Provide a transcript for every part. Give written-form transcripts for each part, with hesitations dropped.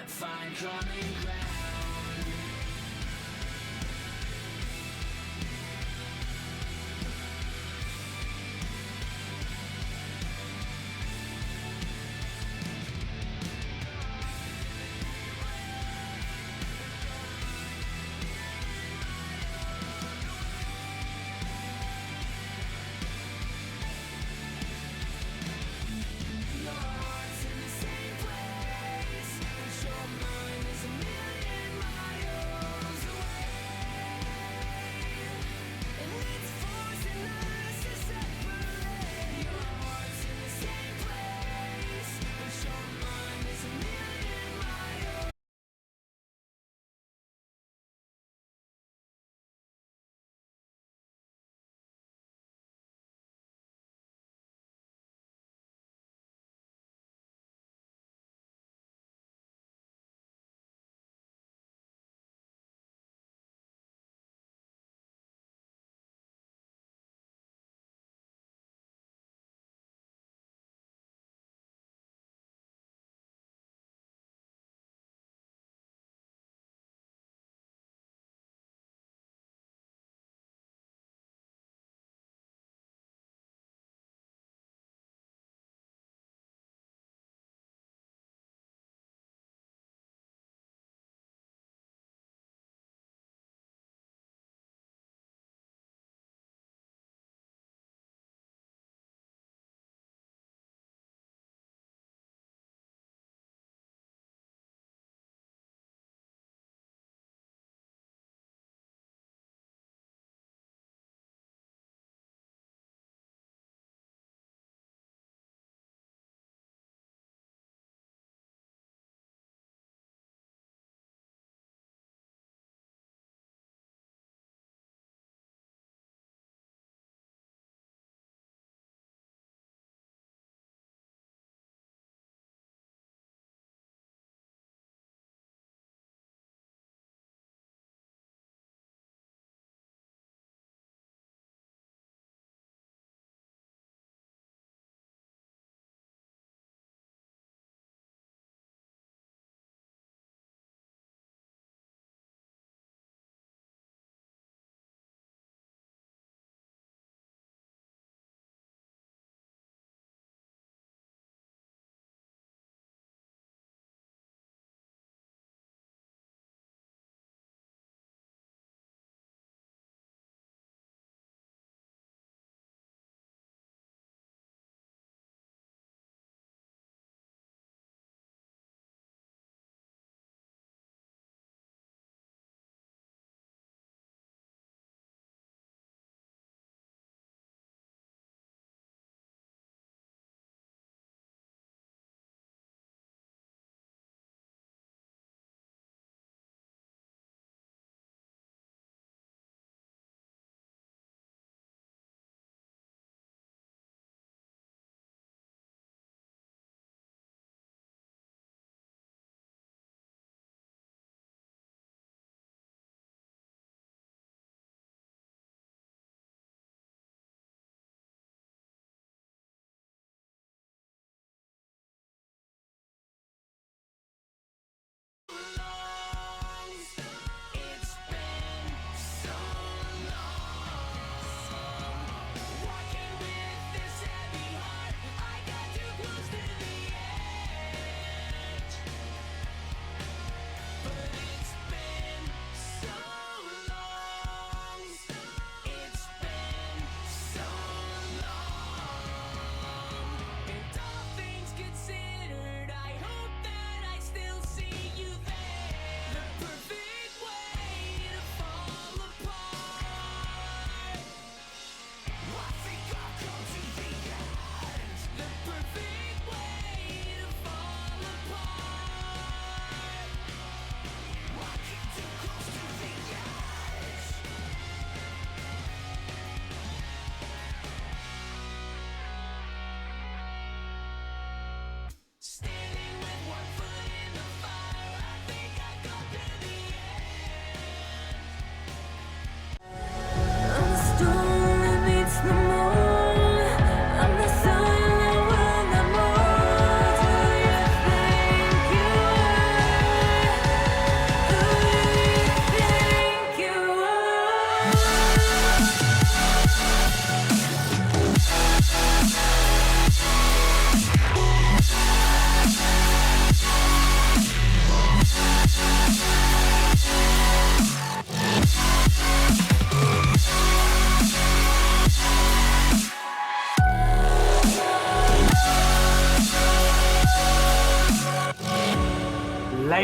can't find common ground. Your heart's in the same place, but your mind is a million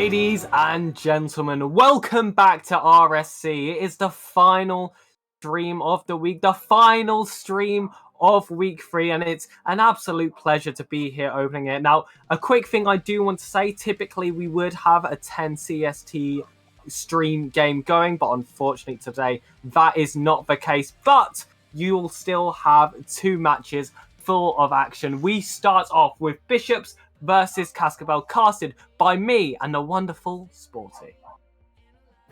Ladies and gentlemen, welcome back to RSC. It is the final stream of the week, the final stream of week 3, and it's an absolute pleasure to be here opening it. Now, a quick thing I do want to say, typically we would have a 10 CST stream game going, but unfortunately today that is not the case. But you'll still have 2 matches full of action. We start off with Bishops versus Cascabel, casted by me and the wonderful Sporty.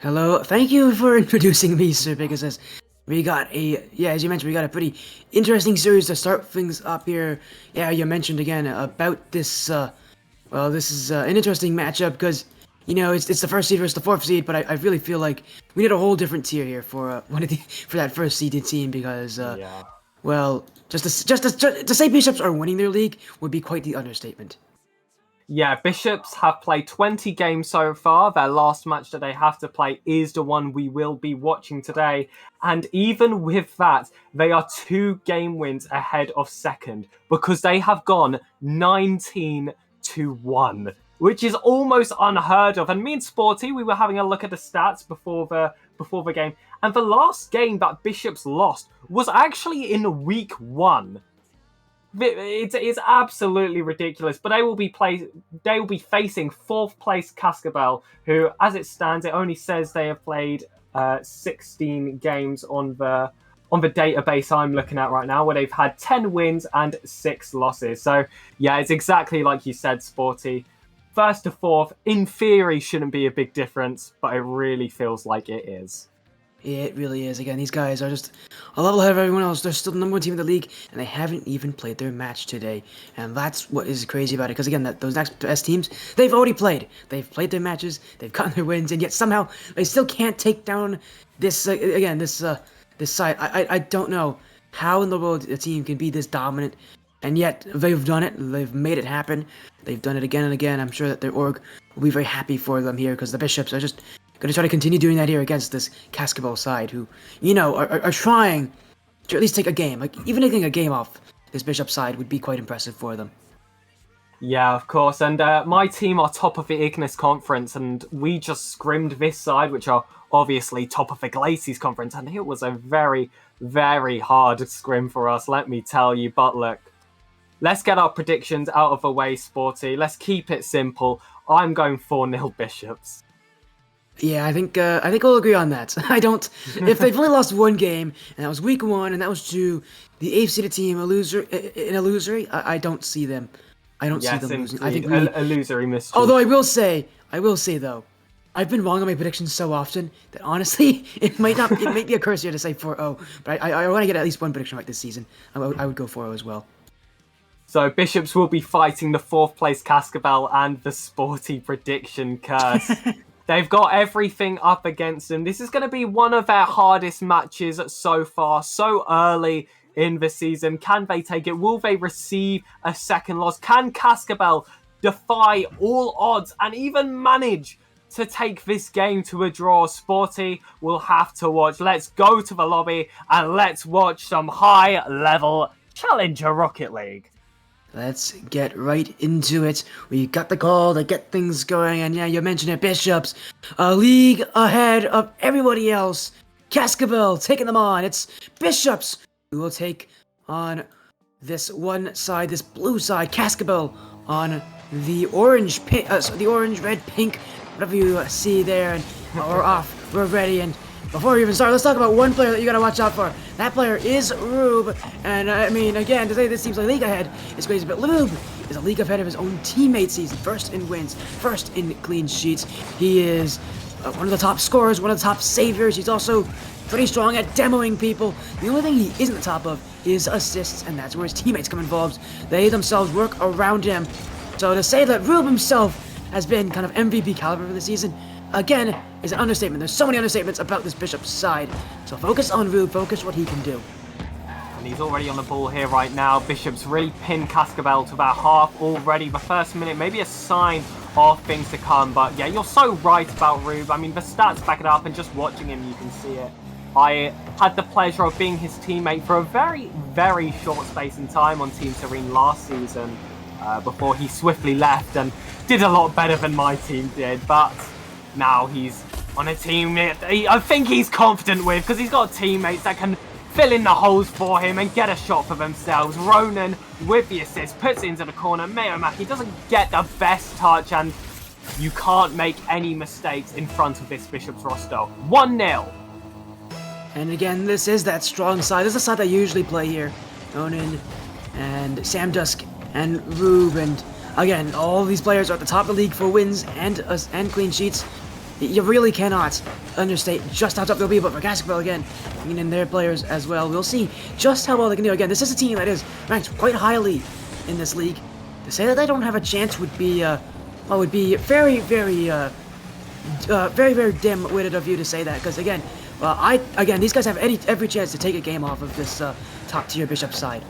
Hello, thank you for introducing me, Sir Pegasus. We got as you mentioned, we got a pretty interesting series to start things up here. Yeah, you mentioned again about this, this is an interesting matchup because, you know, it's the first seed versus the 4th seed, but I really feel like we need a whole different tier here for for that first seeded team because, well, just to say Bishops are winning their league would be quite the understatement. Yeah, Bishops have played 20 games so far. Their last match that they have to play is the one we will be watching today. And even with that, they are 2 game wins ahead of second because they have gone 19-1, which is almost unheard of. And me and Sporty, we were having a look at the stats before the game. And the last game that Bishops lost was actually in week 1. It's absolutely ridiculous, but they will be facing 4th place Cascabel, who, as it stands, it only says they have played 16 games on the database I'm looking at right now, where they've had 10 wins and 6 losses. So yeah, it's exactly like you said, Sporty. 1st to 4th, in theory, shouldn't be a big difference, but it really feels like it is. It really is. Again, these guys are just a level ahead of everyone else. They're still the number 1 team in the league, and they haven't even played their match today. And that's what is crazy about it, because again, those next best teams, they've already played. They've played their matches, they've gotten their wins, and yet somehow they still can't take down this side. I don't know how in the world a team can be this dominant, and yet they've done it. They've made it happen. They've done it again and again. I'm sure that their org will be very happy for them here, because the Bishops are just going to try to continue doing that here against this Cascabel side, who, you know, are trying to at least take a game. Like, even taking a game off this Bishop side would be quite impressive for them. Yeah, of course. And my team are top of the Ignis Conference, and we just scrimmed this side, which are obviously top of the Glacies Conference, and it was a very, very hard scrim for us, let me tell you. But look, let's get our predictions out of the way, Sporty. Let's keep it simple. I'm going 4-0 Bishops. Yeah, I think we'll agree on that. I don't. If they've only lost 1 game, and that was week 1, and that was to the 8th seeded team, in illusory, I don't see them. I don't see them losing. I think illusory mischief. Although I will say though, I've been wrong on my predictions so often that honestly, it might be a curse here to say 4-0, but I want to get at least 1 prediction right this season. I would go 4-0 as well. So Bishops will be fighting the 4th place Cascabel and the Sporty prediction curse. They've got everything up against them. This is going to be one of their hardest matches so far, so early in the season. Can they take it? Will they receive a second loss? Can Cascabel defy all odds and even manage to take this game to a draw? Sporty will have to watch. Let's go to the lobby and let's watch some high-level Challenger Rocket League. Let's get right into it. We got the call to get things going, and yeah, you mentioned it, Bishops, a league ahead of everybody else. Cascabel taking them on. It's Bishops who will take on this one side, this blue side. Cascabel on the orange, the orange, red, pink, whatever you see there, and we're off. We're ready, and before we even start, let's talk about one player that you gotta watch out for. That player is Rube, and I mean, again, to say this seems like a league ahead is crazy, but Rube is a league ahead of his own teammates. He's first in wins, first in clean sheets. He is one of the top scorers, one of the top saviors. He's also pretty strong at demoing people. The only thing he isn't the top of is assists, and that's where his teammates come involved. They themselves work around him. So to say that Rube himself has been kind of MVP caliber for the season, again, is an understatement. There's so many understatements about this Bishop side. So focus on Rube, focus what he can do. And he's already on the ball here right now. Bishop's really pinned Cascabel to about half already. The first minute, maybe a sign of things to come. But yeah, you're so right about Rube. I mean, the stats back it up, and just watching him, you can see it. I had the pleasure of being his teammate for a very, very short space in time on Team Serene last season. before he swiftly left and did a lot better than my team did. But now he's on a team I think he's confident with, because he's got teammates that can fill in the holes for him and get a shot for themselves. Ronan with the assist puts it into the corner. Mayomaki doesn't get the best touch, and you can't make any mistakes in front of this Bishop's roster. 1-0. And again, this is that strong side. This is the side I usually play here. Ronan and Sam Dusk and Rube, and again, all these players are at the top of the league for wins and clean sheets. You really cannot understate just how tough they'll be, but for Cascabel again, bringing in their players as well. We'll see just how well they can do. Again, this is a team that is ranked quite highly in this league. To say that they don't have a chance would be very, very dim-witted of you to say that, because again, these guys have every chance to take a game off of this top-tier Bishop side.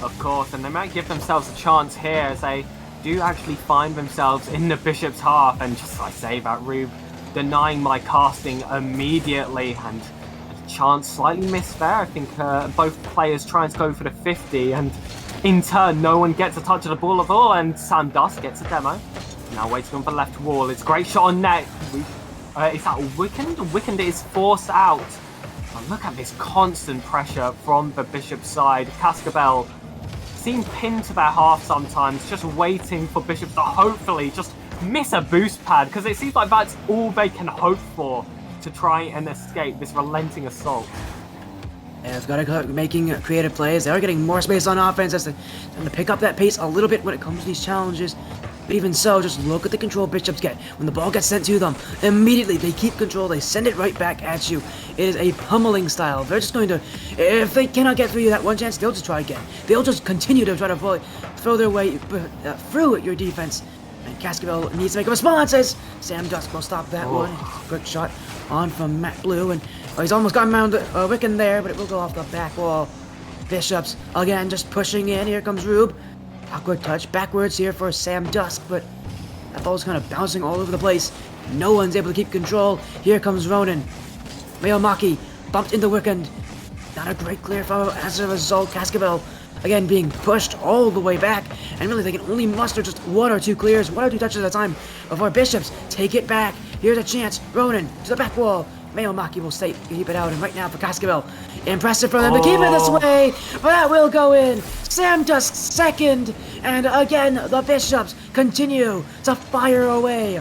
Of course, and they might give themselves a chance here as they do actually find themselves in the Bishop's half, and just as I say that, Rube denying my casting immediately, and a chance slightly missed there. I think both players trying to go for the 50, and in turn no one gets a touch of the ball at all, and Sam Dust gets a demo. Now waiting on the left wall. It's a great shot on net. Is that Wickend? Wickend is forced out. And look at this constant pressure from the Bishop side. Cascabel seem pinned to their half sometimes, just waiting for Bishop to hopefully just miss a boost pad, because it seems like that's all they can hope for to try and escape this relenting assault. Yeah, they've got to go making creative plays. They are getting more space on offense as they to pick up that pace a little bit when it comes to these challenges. But even so, just look at the control Bishops get. When the ball gets sent to them, immediately they keep control, they send it right back at you. It is a pummeling style. They're just going to, if they cannot get through you that one chance, they'll just try again. They'll just continue to try to throw their way through your defense. And Cascabel needs to make a response as Sam Dusk will stop that one. Quick shot on from Matt Blue, and he's almost got around Wiccan there, but it will go off the back wall. Bishops, again, just pushing in. Here comes Rube. Awkward touch backwards here for Sam Dusk, but that ball's kind of bouncing all over the place. No one's able to keep control. Here comes Ronan. Mayomaki bumped into Wickend. Not a great clear foul as a result. Cascabel again being pushed all the way back, and really they can only muster just one or two clears, one or two touches at a time before Bishops take it back. Here's a chance. Ronan to the back wall. Mayomaki will keep it out, and right now for Cascabel. Impressive for them to keep it this way, but that will go in. Sam Dusk second, and again the Bishops continue to fire away.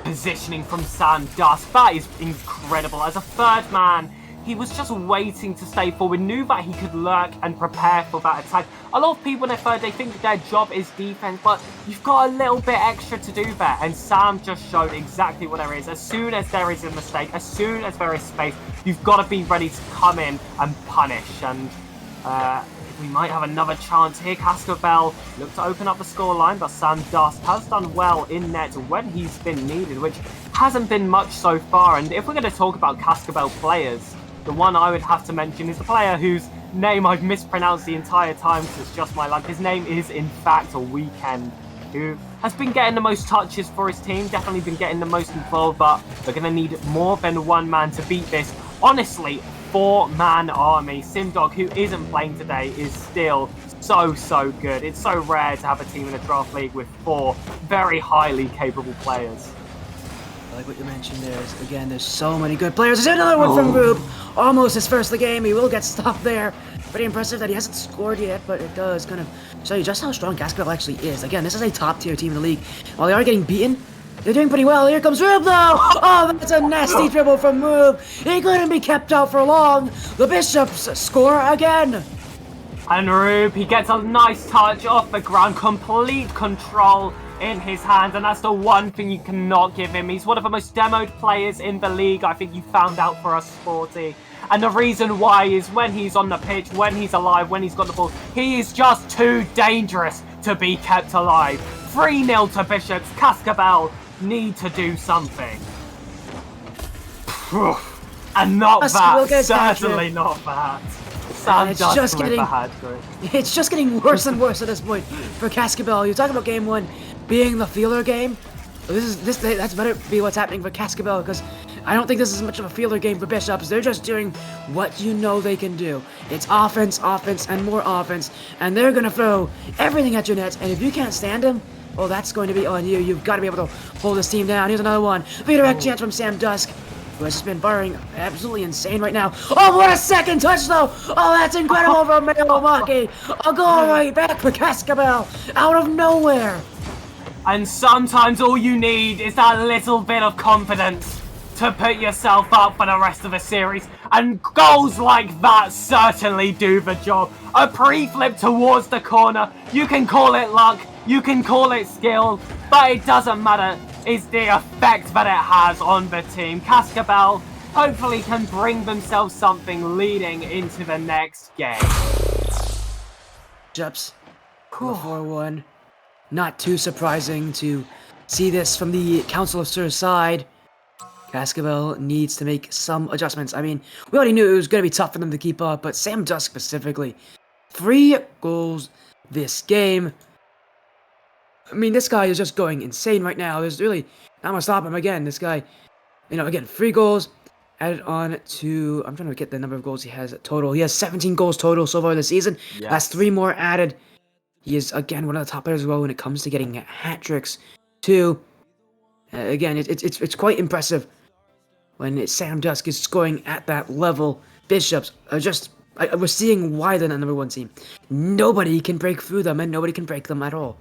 Positioning from Sam Dusk, that is incredible. As a third man, he was just waiting to stay forward, knew that he could lurk and prepare for that attack. A lot of people in their third, they think their job is defense, but you've got a little bit extra to do there, and Sam just showed exactly what there is. As soon as there is a mistake, as soon as there is space, you've got to be ready to come in and punish, and we might have another chance here. Cascabel looked to open up the scoreline, but Sam Dust has done well in net when he's been needed, which hasn't been much so far. And if we're going to talk about Cascabel players, the one I would have to mention is the player whose name I've mispronounced the entire time, because it's just my luck. His name is, in fact, Weekend, who has been getting the most touches for his team, definitely been getting the most involved, but we're going to need more than one man to beat this, honestly, four-man army. Simdog, who isn't playing today, is still so good. It's so rare to have a team in a draft league with four very highly capable players. I like what you mentioned there. Again, there's so many good players. There's another one from Rube. Almost his first of the game. He will get stopped there. Pretty impressive that he hasn't scored yet, but it does kind of show you just how strong Cascabel actually is. Again, this is a top-tier team in the league. While they are getting beaten, they're doing pretty well. Here comes Rube, though! Oh, that's a nasty dribble from Rube. He couldn't be kept out for long. The Bishops score again. And Rube, he gets a nice touch off the ground. Complete control in his hands, and that's the one thing you cannot give him. He's one of the most demoed players in the league. I think you found out for us, Sporty. And the reason why is when he's on the pitch, when he's alive, when he's got the ball, he is just too dangerous to be kept alive. 3-0 to Bishops. Cascabel need to do something. And not that. Certainly not that. It's just getting worse and worse at this point for Cascabel. You're talking about game one being the feeler game. That's better be what's happening for Cascabel, because I don't think this is much of a feeler game for Bishops. They're just doing what you know they can do. It's offense, offense, and more offense, and they're gonna throw everything at your net, and if you can't stand them, well, that's going to be on you. You've got to be able to hold this team down. Here's another one. Redirect chance from Sam Dusk, who has just been firing absolutely insane right now. Oh, what a second touch, though! Oh, that's incredible from Maki. A goal right back for Cascabel out of nowhere. And sometimes all you need is that little bit of confidence to put yourself up for the rest of the series. And goals like that certainly do the job. A pre-flip towards the corner. You can call it luck. You can call it skill, but it doesn't matter. It's the effect that it has on the team. Cascabel hopefully can bring themselves something leading into the next game. Jups, 4-1. Not too surprising to see this from the Council of Sir's side. Cascabel needs to make some adjustments. I mean, we already knew it was going to be tough for them to keep up, but Sam Dusk specifically, 3 goals this game. I mean, this guy is just going insane right now. There's really not going to stop him again. This guy, again, 3 goals added on to, I'm trying to get the number of goals he has total. He has 17 goals total so far this season. Yes. That's 3 more added. He is, again, one of the top players as well when it comes to getting hat tricks, too. Again, it's quite impressive when Sam Dusk is scoring at that level. Bishops are just, we're seeing why they're the number 1 team. Nobody can break through them, and nobody can break them at all.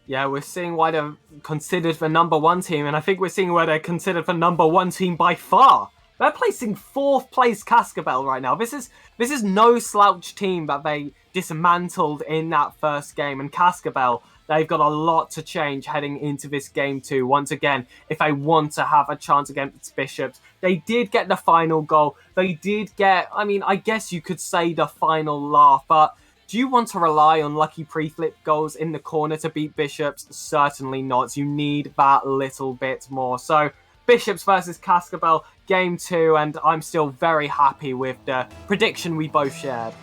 Yeah, we're seeing why they're considered the number 1 team, and I think we're seeing why they're considered the number 1 team by far. They're placing 4th place Cascabel right now. This is no slouch team that they dismantled in that first game, and Cascabel, they've got a lot to change heading into this game too. Once again, if they want to have a chance against Bishops, they did get the final goal. They did get, I mean, I guess you could say the final laugh, but do you want to rely on lucky pre-flip goals in the corner to beat Bishops? Certainly not. You need that little bit more. So, Bishops versus Cascabel, game 2, and I'm still very happy with the prediction we both shared.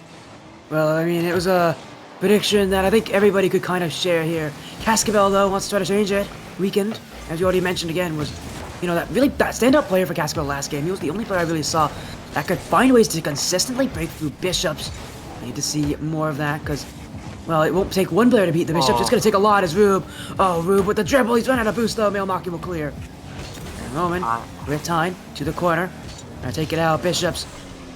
Well, I mean, it was a prediction that I think everybody could kind of share here. Cascabel, though, wants to try to change it. Weekend, as you already mentioned again, was, that standout player for Cascabel last game. He was the only player I really saw that could find ways to consistently break through Bishops. I need to see more of that because, well, it won't take one player to beat the Bishops. It's going to take a lot as Rube. Oh, Rube with the dribble. He's run out of boost, though. Maki will clear. Roman with time to the corner. Gonna take it out. Bishops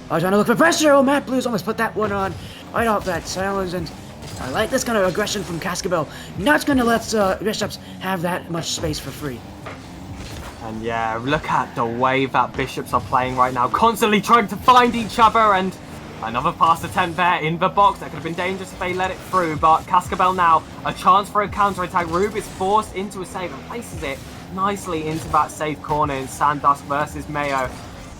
are trying to look for pressure. Oh, Matt Blues almost put that one on right off that silence. And I like this kind of aggression from Cascabel. Not going to let Bishops have that much space for free. And yeah, look at the way that Bishops are playing right now. Constantly trying to find each other, and another pass attempt there in the box. That could have been dangerous if they let it through, but Cascabel now, a chance for a counter-attack. Rube is forced into a save and places it nicely into that safe corner in Sam Dusk versus Mayo.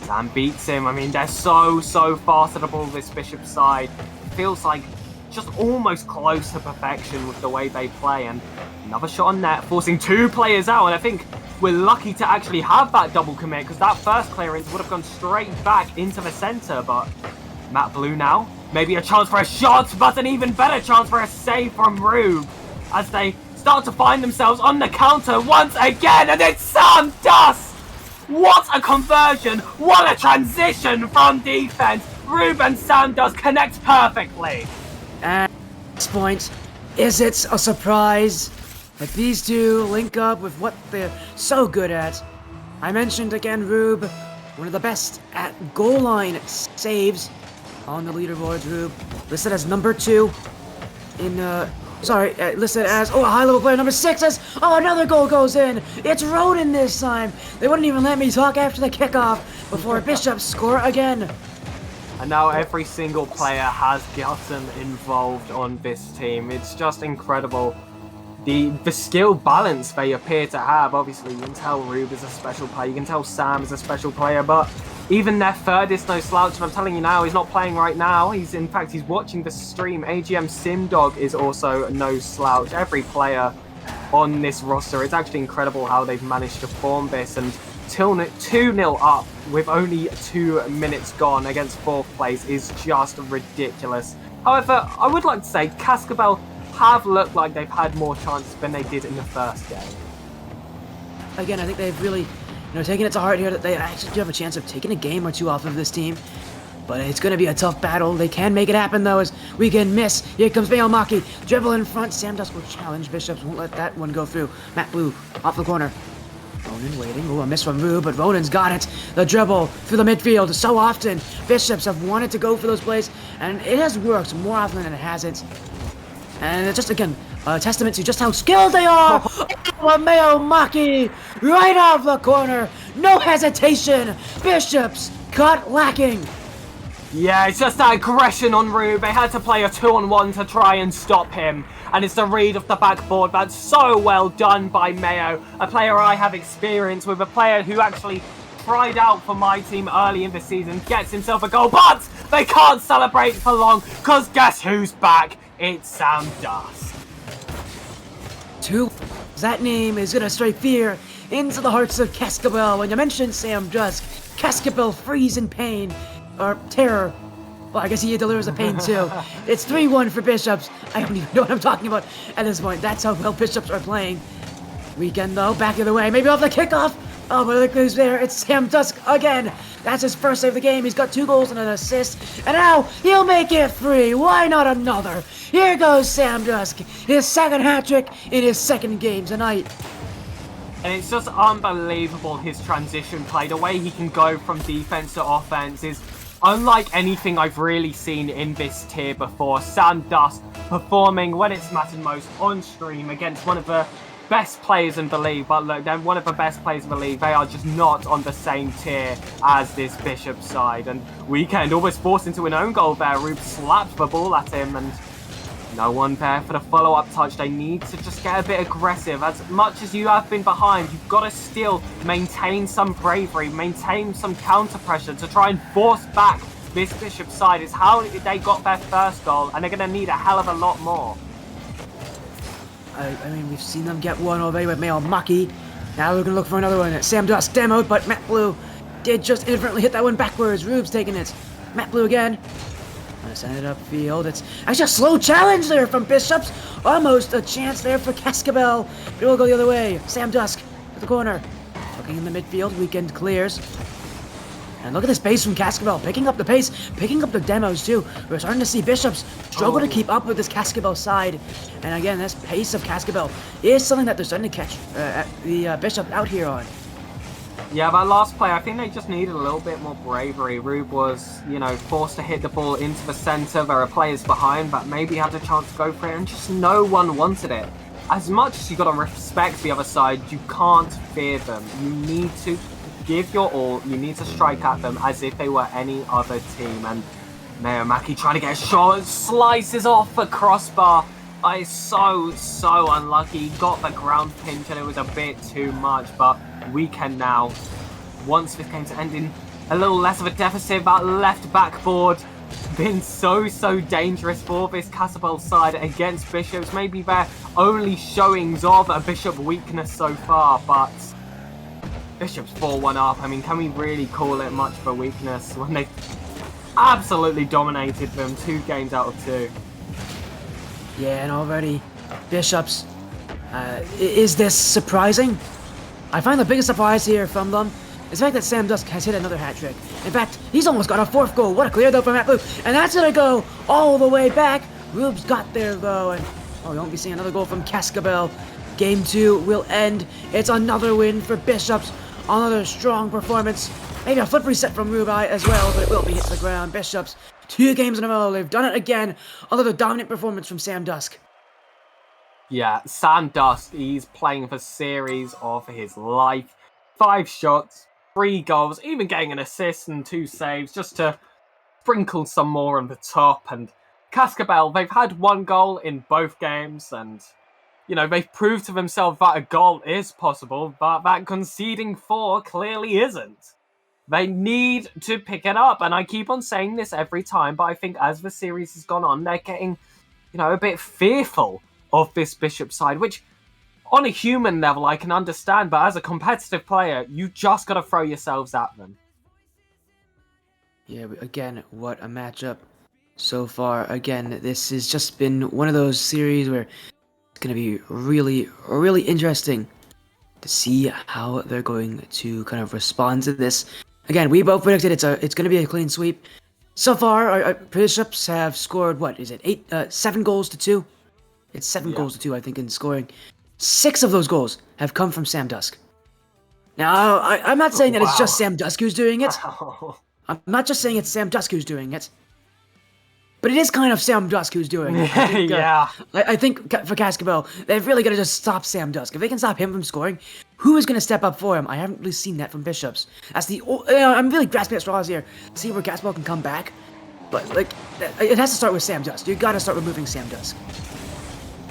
Sam beats him. I mean, they're so fast at the ball, this Bishop side. It feels like just almost close to perfection with the way they play. And another shot on net, forcing 2 players out. And I think we're lucky to actually have that double commit, because that first clearance would have gone straight back into the center. But Matt Blue now, maybe a chance for a shot, but an even better chance for a save from Rube as they start to find themselves on the counter once again, and it's Sam Dusk! What a conversion! What a transition from defense! Rube and Sam Dusk connect perfectly. At this point, is it a surprise that these two link up with what they're so good at? I mentioned again Rube, one of the best at goal line saves on the leaderboards. Rube listed as number 2 in listed as, a high-level player number 6 as, another goal goes in. It's Roden this time. They wouldn't even let me talk after the kickoff before Bishops score again. And now every single player has gotten involved on this team. It's just incredible. The skill balance they appear to have. Obviously, you can tell Rube is a special player. You can tell Sam is a special player, but even their third is no slouch, and I'm telling you now, he's not playing right now. He's watching the stream. AGM Simdog is also no slouch. Every player on this roster, it's actually incredible how they've managed to form this, and 2-0 up with only 2 minutes gone against 4th place is just ridiculous. However, I would like to say Cascabel have looked like they've had more chances than they did in the first game. Again, I think they've really taking it to heart here that they actually do have a chance of taking a game or two off of this team. But it's going to be a tough battle. They can make it happen, though, as we can miss. Here comes Maki. Dribble in front. Sam Dusk will challenge. Bishops won't let that one go through. Matt Blue off the corner. Ronan waiting. Ooh, a miss from Rue, but Ronan's got it. The dribble through the midfield. So often, Bishops have wanted to go for those plays, and it has worked more often than it hasn't. And it's just, again, a testament to just how skilled they are. Maki right off the corner. No hesitation. Bishops caught lacking. Yeah, it's just that aggression on Rube. They had to play a 2-on-1 to try and stop him. And it's the read of the backboard. That's so well done by Mayo. A player I have experience with. A player who actually tried out for my team early in the season. Gets himself a goal. But they can't celebrate for long. Because guess who's back? It's Sam Dusk. That name is going to strike fear into the hearts of Cascabel. When you mention Sam Dusk, Cascabel freeze in pain. Or terror. Well, I guess he delivers the pain too. It's 3-1 for Bishops. I don't even know what I'm talking about at this point. That's how well Bishops are playing. Weekend though, back the other way. Maybe off the kickoff. Oh, but look who's there. It's Sam Dusk again. That's his first save of the game. He's got 2 goals and an assist. And now he'll make it 3. Why not another? Here goes Sam Dusk. His second hat trick in his second game tonight. And it's just unbelievable, his transition play. The way he can go from defense to offense is unlike anything I've really seen in this tier before. Sam Dusk performing when it's mattered most on stream against one of the best players in the league. But look, they're one of the best players in the league. They are just not on the same tier as this Bishop side. And Weekend almost forced into an own goal there. Rube slapped the ball at him and no one there for the follow-up touch. They need to just get a bit aggressive. As much as you have been behind, you've got to still maintain some bravery, maintain some counter pressure to try and force back this Bishop side. Is how they got their first goal, and they're going to need a hell of a lot more. I mean, we've seen them get one already with Mayo Maki. Now we're going to look for another one. Sam Dusk demoed, but Matt Blue did just inadvertently hit that one backwards. Rube's taking it. Matt Blue again. Gonna send it upfield. It's actually a slow challenge there from Bishops. Almost a chance there for Cascabel. It will go the other way. Sam Dusk to the corner. Looking in the midfield. Weekend clears. And look at this pace from Cascabel. Picking up the pace. Picking up the demos too. We're starting to see Bishops struggle to keep up with this Cascabel side. And again, this pace of Cascabel is something that they're starting to catch the Bishop out here on. Yeah, that last play, I think they just needed a little bit more bravery. Rube was, forced to hit the ball into the centre. There are players behind that maybe had a chance to go for it, and just no one wanted it. As much as you got to respect the other side, you can't fear them. You need to give your all. You need to strike at them as if they were any other team. And Maki trying to get a shot, slices off the crossbar. So unlucky. Got the ground pinch and it was a bit too much, but we can now, once this game's ending, a little less of a deficit. That left backboard been so dangerous for this Cascabel side against Bishops. Maybe their only showings of a Bishop weakness so far, but Bishop's 4-1 up. I mean, can we really call it much of a weakness when they absolutely dominated them 2 games out of 2? Yeah, and already Bishops. Is this surprising? I find the biggest surprise here from them is the fact that Sam Dusk has hit another hat trick. In fact, he's almost got a 4th goal. What a clear though from Matt Blue. And that's gonna go all the way back. Rube's got there though, and we won't be seeing another goal from Cascabel. Game 2 will end. It's another win for Bishops. Another strong performance. Maybe a foot reset from Rube as well, but it will be hit to the ground. Bishops, 2 games in a row. They've done it again. Another dominant performance from Sam Dusk. Yeah, Sam Dusk, he's playing the series of his life. 5 shots, 3 goals, even getting an assist and 2 saves just to sprinkle some more on the top. And Cascabel, they've had 1 goal in both games, and they've proved to themselves that a goal is possible, but that conceding 4 clearly isn't. They need to pick it up, and I keep on saying this every time, but I think as the series has gone on, they're getting, a bit fearful of this Bishop side, which on a human level I can understand, but as a competitive player, you just got to throw yourselves at them. Yeah, again, what a matchup so far. Again, this has just been one of those series where it's going to be really interesting to see how they're going to kind of respond to this. Again, we both predicted it's going to be a clean sweep. So far, our Bishops have scored, what is it, 7 goals to 2? It's 7 goals to 2, I think, in scoring. 6 of those goals have come from Sam Dusk. Now, I'm not saying that it's just Sam Dusk who's doing it. I'm not just saying it's Sam Dusk who's doing it. But it is kind of Sam Dusk who's doing it. I think for Cascabel, they've really got to just stop Sam Dusk. If they can stop him from scoring, who is going to step up for him? I haven't really seen that from Bishops. That's the... I'm really grasping at straws here to see where Cascabel can come back. But, like, it has to start with Sam Dusk. You got to start removing Sam Dusk.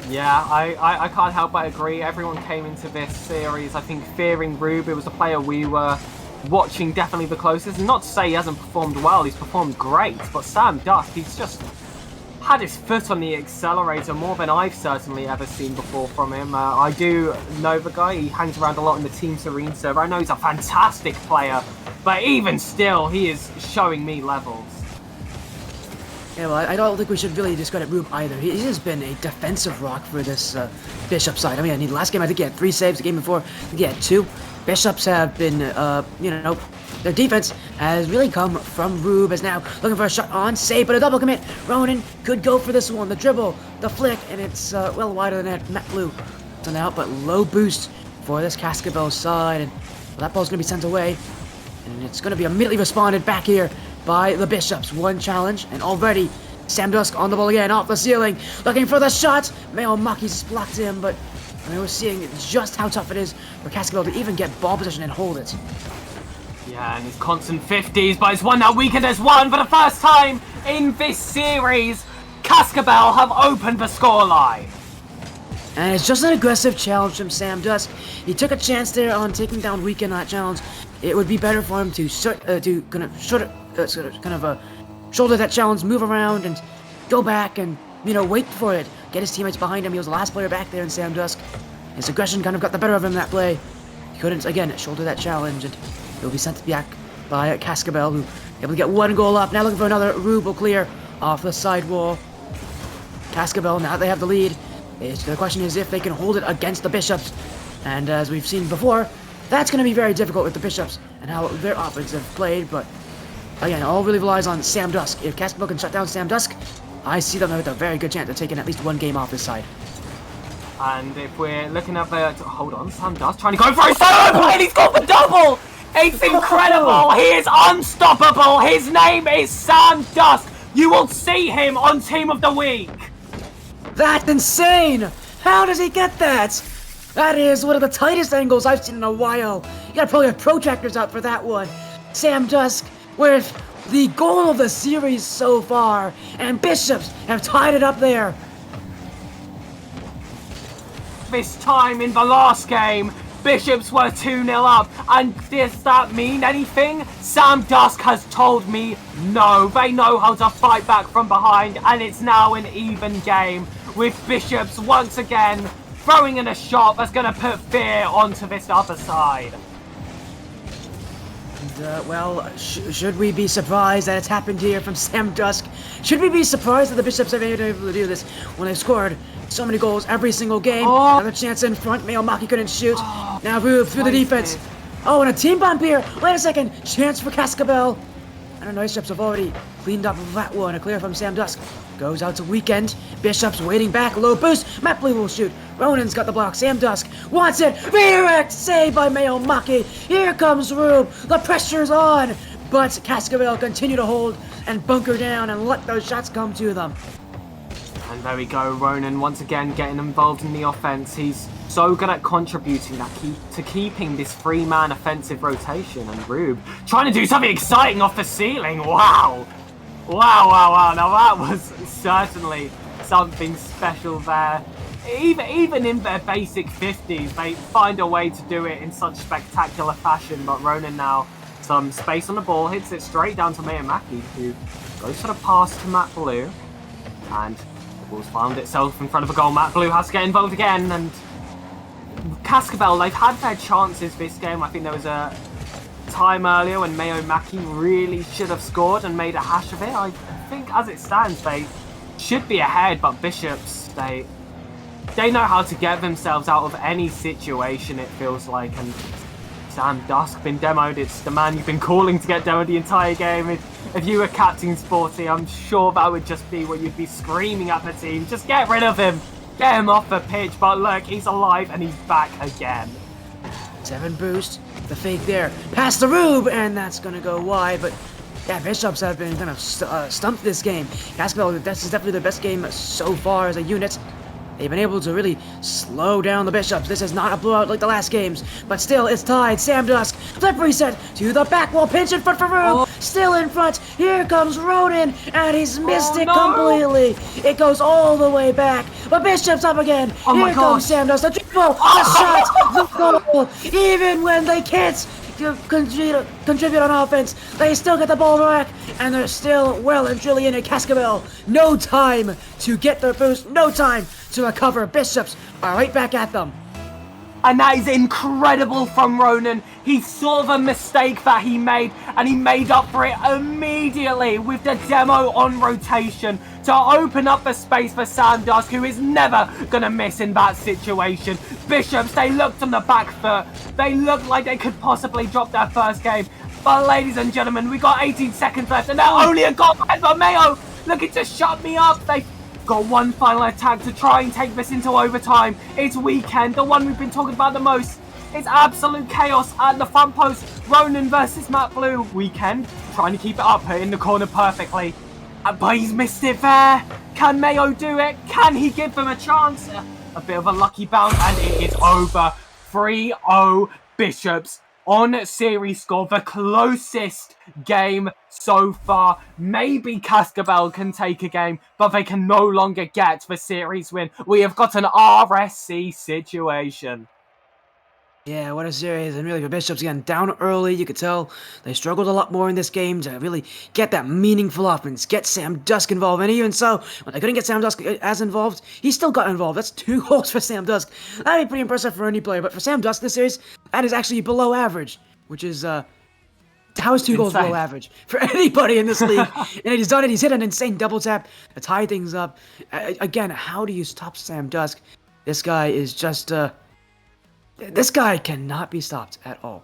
Yeah, I can't help but agree. Everyone came into this series, I think, fearing Rube. It was a player we were watching definitely the closest. And not to say he hasn't performed well, he's performed great. But Sam Dusk, he's just had his foot on the accelerator more than I've certainly ever seen before from him. I do know the guy. He hangs around a lot in the Team Serene server. I know he's a fantastic player. But even still, he is showing me levels. Yeah, well, I don't think we should really discredit Rube either. He has been a defensive rock for this Bishop side. I mean, last game I think he had 3 saves. The game before, I think he had 2. Bishops have been, their defense has really come from Rube, as now looking for a shot on, save, but a double commit. Ronan could go for this one, the dribble, the flick, and it's well wider than that. Matt Blue to now, but low boost for this Cascabel side, and well, that ball's going to be sent away, and it's going to be immediately responded back here by the Bishops. 1 challenge, and already Sam Dusk on the ball again, off the ceiling, looking for the shot. Mayo Maki's blocked him, but I mean, we're seeing just how tough it is for Cascabel to even get ball possession and hold it. Yeah, and his constant 50s, but it's one that weakened as one for the first time in this series. Cascabel have opened the scoreline. And it's just an aggressive challenge from Sam Dusk. He took a chance there on taking down Weekend on that challenge. It would be better for him to shoulder that challenge, move around, and go back and, wait for it. Get his teammates behind him. He was the last player back there in Sam Dusk. His aggression kind of got the better of him that play. He couldn't, again, shoulder that challenge, and he'll be sent back by Cascabel, who able to get 1 goal up. Now looking for another. Rube will clear off the side wall. Cascabel, now they have the lead. The question is if they can hold it against the Bishops. And as we've seen before, that's going to be very difficult with the Bishops and how their offense have played. But again, all really relies on Sam Dusk. If Cascabel can shut down Sam Dusk, I see them with a very good chance of taking at least 1 game off this side. And if we're looking at the... Hold on, Sam Dusk trying to go for his solo, and he's got the double! It's incredible! He is unstoppable! His name is Sam Dusk! You will see him on Team of the Week! That's insane! How does he get that? That is one of the tightest angles I've seen in a while. You gotta pull your protractors out for that one. Sam Dusk with the goal of the series so far, and Bishops have tied it up there. This time in the last game, Bishops were 2-0 up, and does that mean anything? Sam Dusk has told me no. They know how to fight back from behind, and it's now an even game, with Bishops once again throwing in a shot that's going to put fear onto this other side. Well, should we be surprised that it's happened here from Sam Dusk? Should we be surprised that the Bishops have been able to do this when they've scored so many goals every single game? Another chance in front. Mayo Maki couldn't shoot. Now Rube through the defense. Oh, and a team bomb here. Wait a second. Chance for Cascabel. I don't know. Bishops have already cleaned up that one. A clear from Sam Dusk. Goes out to Weekend. Bishops waiting back. Low boost. Matt Blue will shoot. Ronan's got the block. Sam Dusk wants it. Redirect save by Mayo Maki. Here comes Rube. The pressure's on. But Cascabel continue to hold and bunker down and let those shots come to them. And there we go, Ronan once again getting involved in the offense. He's so good at contributing to keeping this 3-man offensive rotation. And Rube trying to do something exciting off the ceiling. Wow. Wow. Now that was certainly something special there. Even in their basic 50s, they find a way to do it in such spectacular fashion. But Ronan now, some space on the ball, hits it straight down to Mayo Maki, who goes for the pass to Matt Blue. And ball's found itself in front of a goal. Matt Blue has to get involved again, and Cascabel, they've had their chances this game. I think there was a time earlier when Mayo Maki really should have scored and made a hash of it. I think as it stands, they should be ahead, but Bishops, they They know how to get themselves out of any situation, it feels like. And Sam Dusk been demoed. It's the man you've been calling to get demoed the entire game. If you were Captain Sporty, I'm sure that would just be what you'd be screaming at the team. Just get rid of him. Get him off the pitch. But look, he's alive and he's back again. 7 boost. The fake there. Pass the Rube, and that's going to go wide. But yeah, Bishops have been kind of stumped this game. Cascabel, this is definitely the best game so far as a unit. They've been able to really slow down the Bishops. This is not a blowout like the last games, but still, it's tied. Sam Dusk, flip reset to the back wall, pinch in front for Rube. Still in front. Here comes Ronan, and he's missed it completely. It goes all the way back, but Bishop's up again. Here comes Sam Dusk, the dribble, the shot, the goal. Even when they can't contribute on offense, they still get the ball back, and they're still well and truly in it. Cascabel, no time to get their boost, no time to recover. Bishops are right back at them. And that is incredible from Ronan. He saw the mistake that he made, and he made up for it immediately with the demo on rotation to open up the space for Sam Dusk, who is never going to miss in that situation. Bishops, they looked on the back foot. They looked like they could possibly drop their first game. But ladies and gentlemen, we got 18 seconds left, and they're only a goal ahead. But Mayo looking to shut me up. They got one final attack to try and take this into overtime. It's Weekend, the one we've been talking about the most. It's absolute chaos at the front post. Ronan versus Matt Blue. Weekend trying to keep it up in the corner perfectly. But he's missed it there. Can Mayo do it? Can he give them a chance? A bit of a lucky bounce, and it is over. 3-0 Bishops on series score, the closest game so far. Maybe Cascabel can take a game, but they can no longer get the series win. We have got an RSC situation. Yeah, what a series. And really, for Bishops, again, down early, you could tell they struggled a lot more in this game to really get that meaningful offense, get Sam Dusk involved. And even so, when they couldn't get Sam Dusk as involved, he still got involved. That's 2 goals for Sam Dusk. That'd be pretty impressive for any player. But for Sam Dusk this series, that is actually below average, which is, how is 2 goals below average for anybody in this league? And he's done it. He's hit an insane double tap to tie things up. Again, how do you stop Sam Dusk? This guy is just, this guy cannot be stopped at all.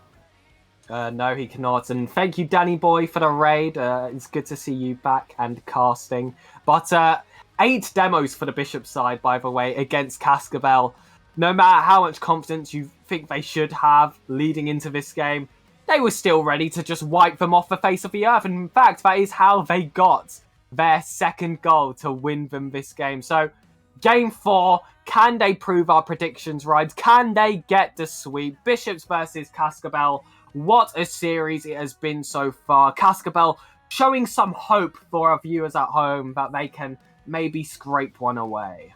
No, he cannot. And thank you, Danny Boy, for the raid. It's good to see you back and casting. But 8 demos for the Bishop side, by the way, against Cascabel. No matter how much confidence you think they should have leading into this game, they were still ready to just wipe them off the face of the earth. And in fact, that is how they got their second goal to win them this game. So, Game 4, can they prove our predictions right? Can they get the sweep? Bishops versus Cascabel. What a series it has been so far. Cascabel showing some hope for our viewers at home that they can maybe scrape one away.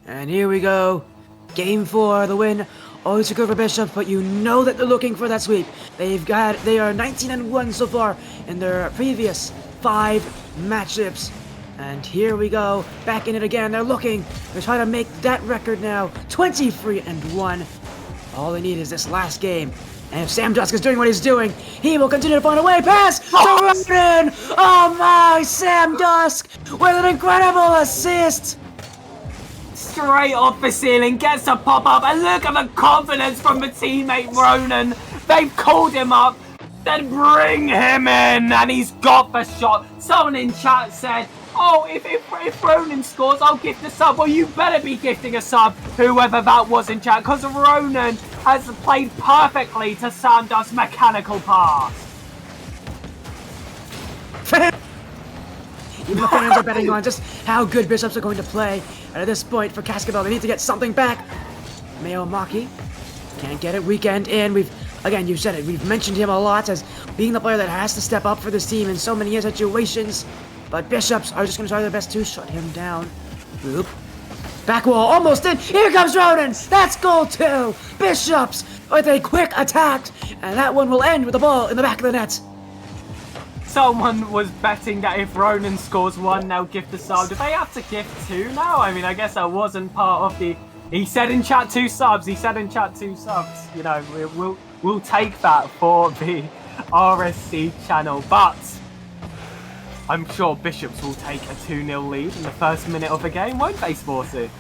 And here we go. Game 4, the win. Always a good for Bishops, but you know that they're looking for that sweep. They are 19-1 so far in their previous 5 matchups. And here we go, back in it again. They're trying to make that record now 23-1. All they need is this last game. And if Sam Dusk is doing what he's doing, he will continue to find a way. Pass to Ronan! Oh my, Sam Dusk with an incredible assist! Straight off the ceiling, gets a pop-up, and look at the confidence from the teammate Ronan. They've called him up, then bring him in, and he's got the shot. Someone in chat said, oh, if Ronan scores, I'll gift a sub. Well, you better be gifting a sub, whoever that was in chat, because Ronan has played perfectly to Sam Dusk's mechanical pass. Even the fans are betting on just how good Bishops are going to play. And at this point, for Cascabel, they need to get something back. Mayo Maki can't get it. Weekend in. Again, you said it. We've mentioned him a lot as being the player that has to step up for this team in so many situations. But Bishops are just going to try their best to shut him down. Oop. Back wall, almost in. Here comes Ronan. That's goal 2. Bishops with a quick attack. And that one will end with the ball in the back of the net. Someone was betting that if Ronan scores 1, they'll gift the sub. Do they have to gift 2 now? I mean, I guess that wasn't part of the... He said in chat 2 subs. He said in chat 2 subs. You know, we'll take that for the RSC channel. But I'm sure Bishops will take a 2-0 lead in the first minute of the game, won't they, Sporty?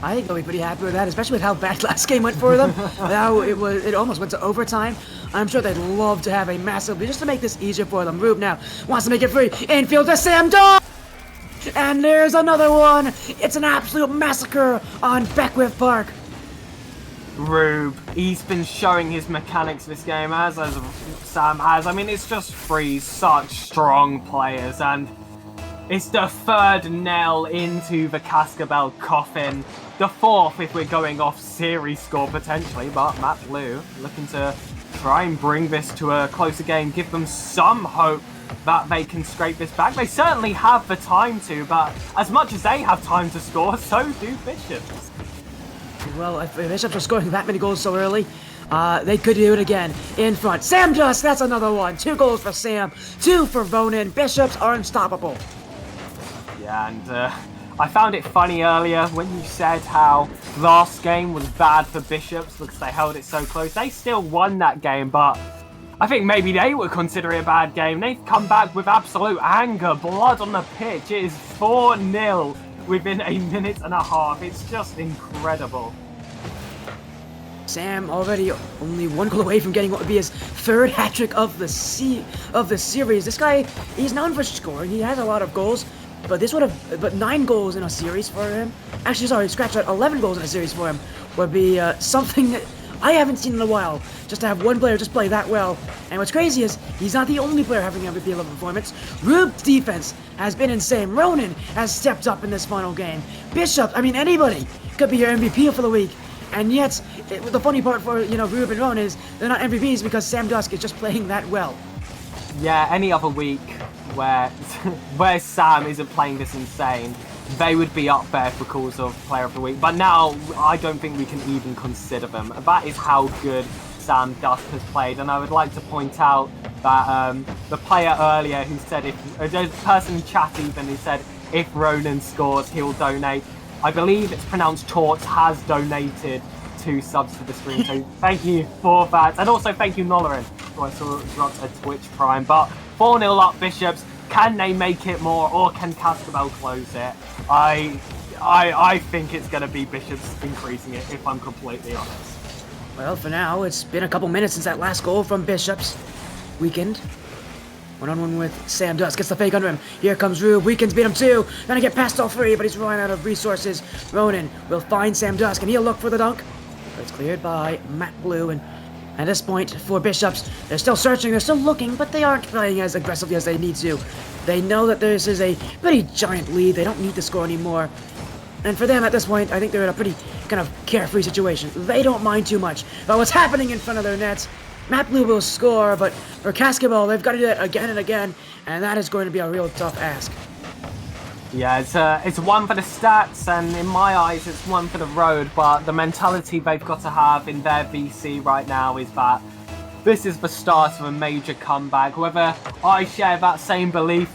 I think they'll be pretty happy with that, especially with how bad last game went for them. Now it almost went to overtime. I'm sure they'd love to have a massive lead just to make this easier for them. Rube now wants to make it free. Infield to Sam Dog! And there's another one! It's an absolute massacre on Beckwith Park. Rube, he's been showing his mechanics this game, as Sam has. I mean, it's just three such strong players, and it's the third nail into the Cascabel coffin. The fourth if we're going off series score potentially, but Matt Blue looking to try and bring this to a closer game, give them some hope that they can scrape this back. They certainly have the time to, but as much as they have time to score, so do Bishops. Well, if Bishops are scoring that many goals so early, they could do it again. In front, Sam Dusk, that's another one. 2 goals for Sam, 2 for Ronan. Bishops are unstoppable. Yeah, and I found it funny earlier when you said how last game was bad for Bishops because they held it so close. They still won that game, but I think maybe they would consider it a bad game. They've come back with absolute anger, blood on the pitch. It is 4-0 within a minute and a half. It's just incredible. Sam already only 1 goal away from getting what would be his 3rd hat-trick of the series. This guy, he's known for scoring. He has a lot of goals, but 9 goals in a series for him. Actually, sorry, scratch that. 11 goals in a series for him would be something that I haven't seen in a while, just to have one player just play that well. And what's crazy is, he's not the only player having an MVP level performance. Rube's defense has been insane. Ronan has stepped up in this final game. Bishop, I mean, anybody could be your MVP for the week. And yet, the funny part for, Rube and Ronan is they're not MVPs because Sam Dusk is just playing that well. Yeah, any other week where Sam isn't playing this insane, they would be up there for calls of player of the week. But now, I don't think we can even consider them. That is how good Sam Dusk has played. And I would like to point out that the player earlier who said, the person in chat even who said, if Ronan scores, he'll donate. I believe it's pronounced Torts has donated 2 subs to the stream. So thank you for that. And also thank you, Nolarin, who I saw dropped a Twitch Prime. But 4-0 up Bishops. Can they make it more, or can Cascabel close it? I think it's going to be Bishops increasing it, if I'm completely honest. Well, for now, it's been a couple minutes since that last goal from Bishops. Weekend. 1-on-1 with Sam Dusk. Gets the fake under him. Here comes Rube. Weekend's beat him too. Gonna get past all 3, but he's running out of resources. Ronan will find Sam Dusk, and he'll look for the dunk. But it's cleared by Matt Blue, and at this point, for Bishops, they're still searching, they're still looking, but they aren't playing as aggressively as they need to. They know that this is a pretty giant lead. They don't need to score anymore. And for them, at this point, I think they're in a pretty kind of carefree situation. They don't mind too much about what's happening in front of their nets. Matt Blue will score, but for Cascabel, they've got to do that again and again, and that is going to be a real tough ask. Yeah, it's one for the stats, and in my eyes, it's one for the road, but the mentality they've got to have in their VC right now is that this is the start of a major comeback. Whether I share that same belief,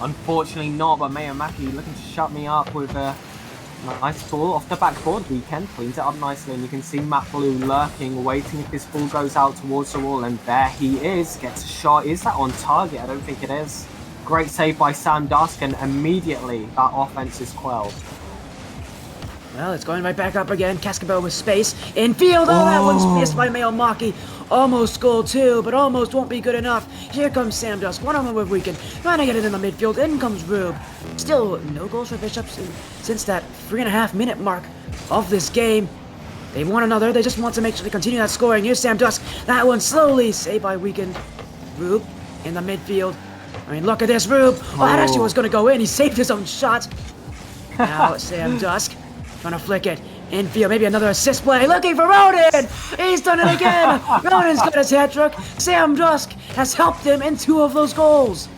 unfortunately not, but Mayor Mackie looking to shut me up with a nice ball off the backboard. Weekend cleans it up nicely, and you can see Matt Blue lurking, waiting if this ball goes out towards the wall, and there he is, gets a shot. Is that on target? I don't think it is. Great save by Sam Dusk, and immediately that offense is quelled. Well, it's going right back up again. Cascabel with space. Infield! Oh, that one's missed by Mayo Maki. Almost goal too, but almost won't be good enough. Here comes Sam Dusk, 1-on-1 with Weekend. Trying to get it in the midfield. In comes Rube. Still no goals for Bishops since that 3.5-minute mark of this game. They want another. They just want to make sure they continue that scoring. Here's Sam Dusk. That one slowly saved by Weekend. Rube in the midfield. I mean, look at this, Rube. Oh, that actually was going to go in. He saved his own shot. Now Sam Dusk trying to flick it. Infield, maybe another assist play. Looking for Ronan. He's done it again. Ronan's got his hat trick. Sam Dusk has helped him in 2 of those goals.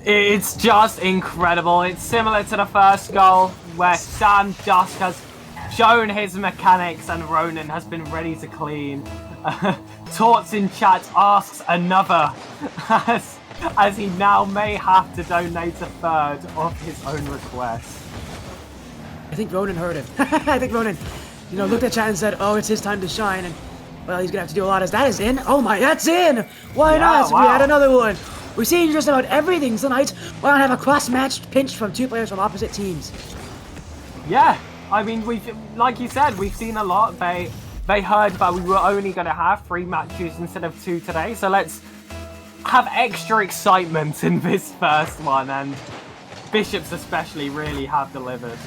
It's just incredible. It's similar to the first goal where Sam Dusk has shown his mechanics and Ronan has been ready to clean. Torts in chat asks another as he now may have to donate a 3rd of his own request. I think Ronan heard him. I think Ronan, looked at chat and said, oh, it's his time to shine. And, well, he's going to have to do a lot. As that is in. Oh, my, that's in. Why not? Wow. We had another one. We've seen just about everything tonight. Why not have a cross-matched pinch from 2 players from opposite teams? Yeah, I mean, like you said, we've seen a lot. They heard that we were only going to have 3 matches instead of 2 today, so let's have extra excitement in this first one, and Bishops especially really have delivered.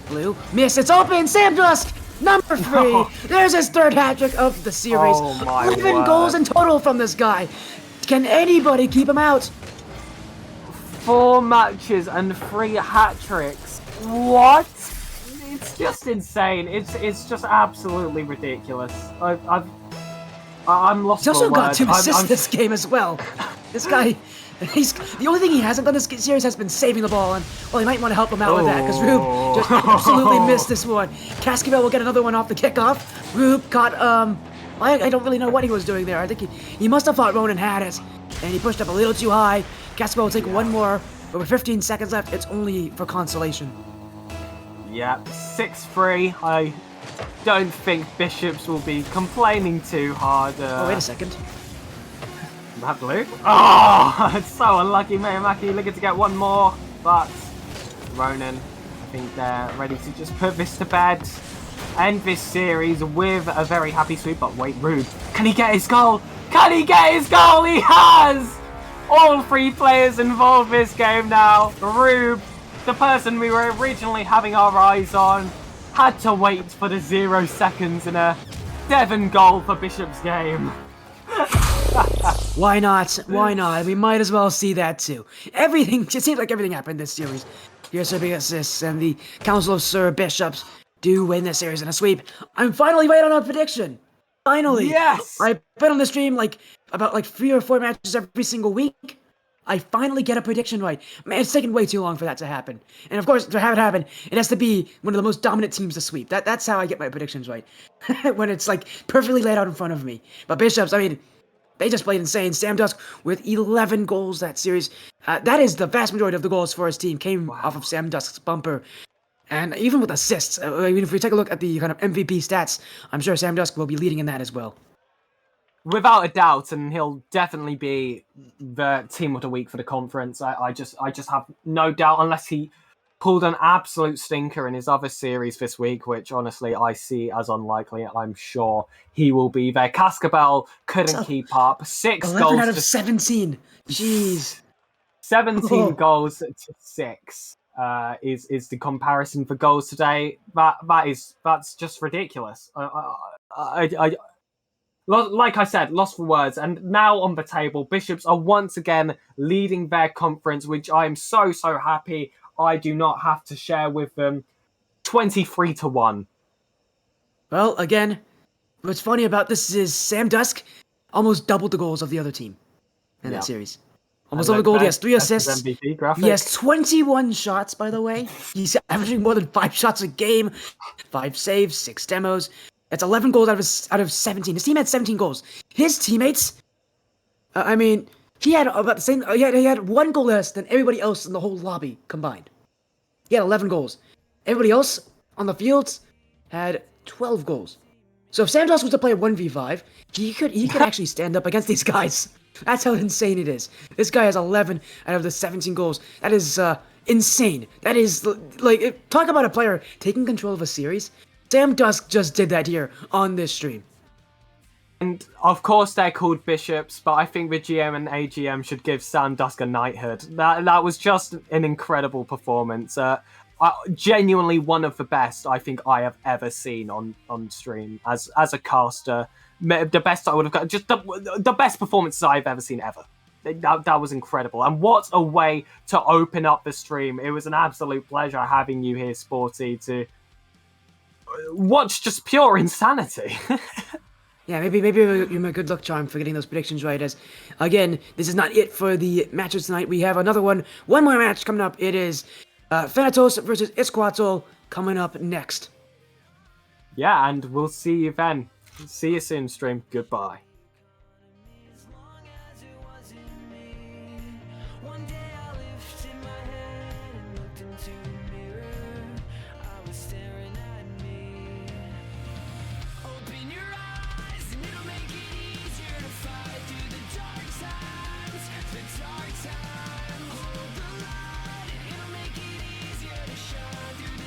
Blue, miss, it's open, Sam Dusk, number 3. There's his 3rd hat-trick of the series. Oh my 11 word. goals in total from this guy. Can anybody keep him out? 4 matches and 3 hat-tricks. What? It's just insane. It's just absolutely ridiculous. I'm lost He's also for got words. 2 assists this game as well. This guy, the only thing he hasn't done this series has been saving the ball, and well, he might want to help him out with that, because Rube just absolutely missed this one. Cascabel will get another one off the kickoff. Rube caught, I don't really know what he was doing there. I think he must have thought Ronan had it, and he pushed up a little too high. Cascabel will take one more, but with 15 seconds left, it's only for consolation. Yeah, 6-3. I don't think Bishops will be complaining too hard. Oh, wait a second. That blue? Oh, it's so unlucky. Miramaki looking to get one more, but Ronan, I think they're ready to just put this to bed. End this series with a very happy sweep. But wait, Rube, can he get his goal? Can he get his goal? He has! All 3 players involved this game now. Rube, the person we were originally having our eyes on, had to wait for the 0 seconds in a Devon goal for Bishop's game. Why not? Why not? We might as well see that too. Everything, it seems like everything happened this series. Here's Sir Big Assists, and the Council of Sir Bishops do win this series in a sweep. I'm finally right on a prediction. Finally. Yes! I bet on the stream about 3 or 4 matches every single week. I finally get a prediction right. Man, it's taken way too long for that to happen. And of course, to have it happen, it has to be one of the most dominant teams to sweep. That's how I get my predictions right. When it's like perfectly laid out in front of me. But Bishops, I mean, they just played insane. Sam Dusk with 11 goals that series. That is the vast majority of the goals for his team came off of Sam Dusk's bumper. And even with assists, I mean, if we take a look at the kind of MVP stats, I'm sure Sam Dusk will be leading in that as well. Without a doubt, and he'll definitely be the team of the week for the conference. I just have no doubt, unless he pulled an absolute stinker in his other series this week, which honestly I see as unlikely. I'm sure he will be there. Cascabel couldn't keep up. 6 11 goals out of to 17. Jeez. 17 goals to 6 is the comparison for goals today. That's just ridiculous. Like I said, lost for words. And now on the table, Bishops are once again leading their conference, which I am so happy I do not have to share with them. 23-1. Well, again, what's funny about this is Sam Dusk almost doubled the goals of the other team in that series. Almost double the goal. He has 3 assists. MVP graphic. He has 21 shots, by the way. He's averaging more than 5 shots a game. 5 saves, 6 demos. That's 11 goals out of 17. His team had 17 goals. His teammates, I mean, he had about the same. He had 1 goal less than everybody else in the whole lobby combined. He had 11 goals. Everybody else on the fields had 12 goals. So if Sam Dusk was to play a 1v5, he could actually stand up against these guys. That's how insane it is. This guy has 11 out of the 17 goals. That is insane. That is like, talk about a player taking control of a series. Sam Dusk just did that here on this stream. And of course they're called Bishops, but I think the GM and AGM should give Sam Dusk a knighthood. That was just an incredible performance. Genuinely one of the best I think I have ever seen on stream as a caster. The best I would have got, just the best performances I've ever seen ever. That was incredible. And what a way to open up the stream. It was an absolute pleasure having you here, Sporty, to watch just pure insanity. Yeah, maybe you're my good luck charm for getting those predictions right. As again, this is not it for the matches tonight. We have one more match coming up. It is Thanatos versus Isquatl coming up next. Yeah, and we'll see you then. See you soon, stream. Goodbye. Hold the light, it'll make it easier to shine through the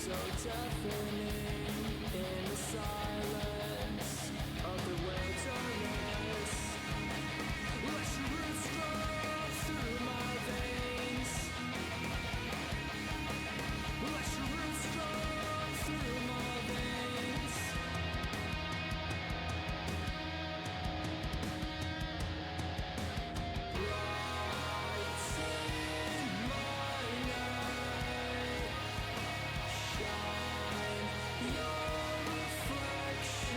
so deafening in the silence of the wilderness. Let your roots grow through my veins. Let your roots grow through my veins. Bright in my night, shine your reflection.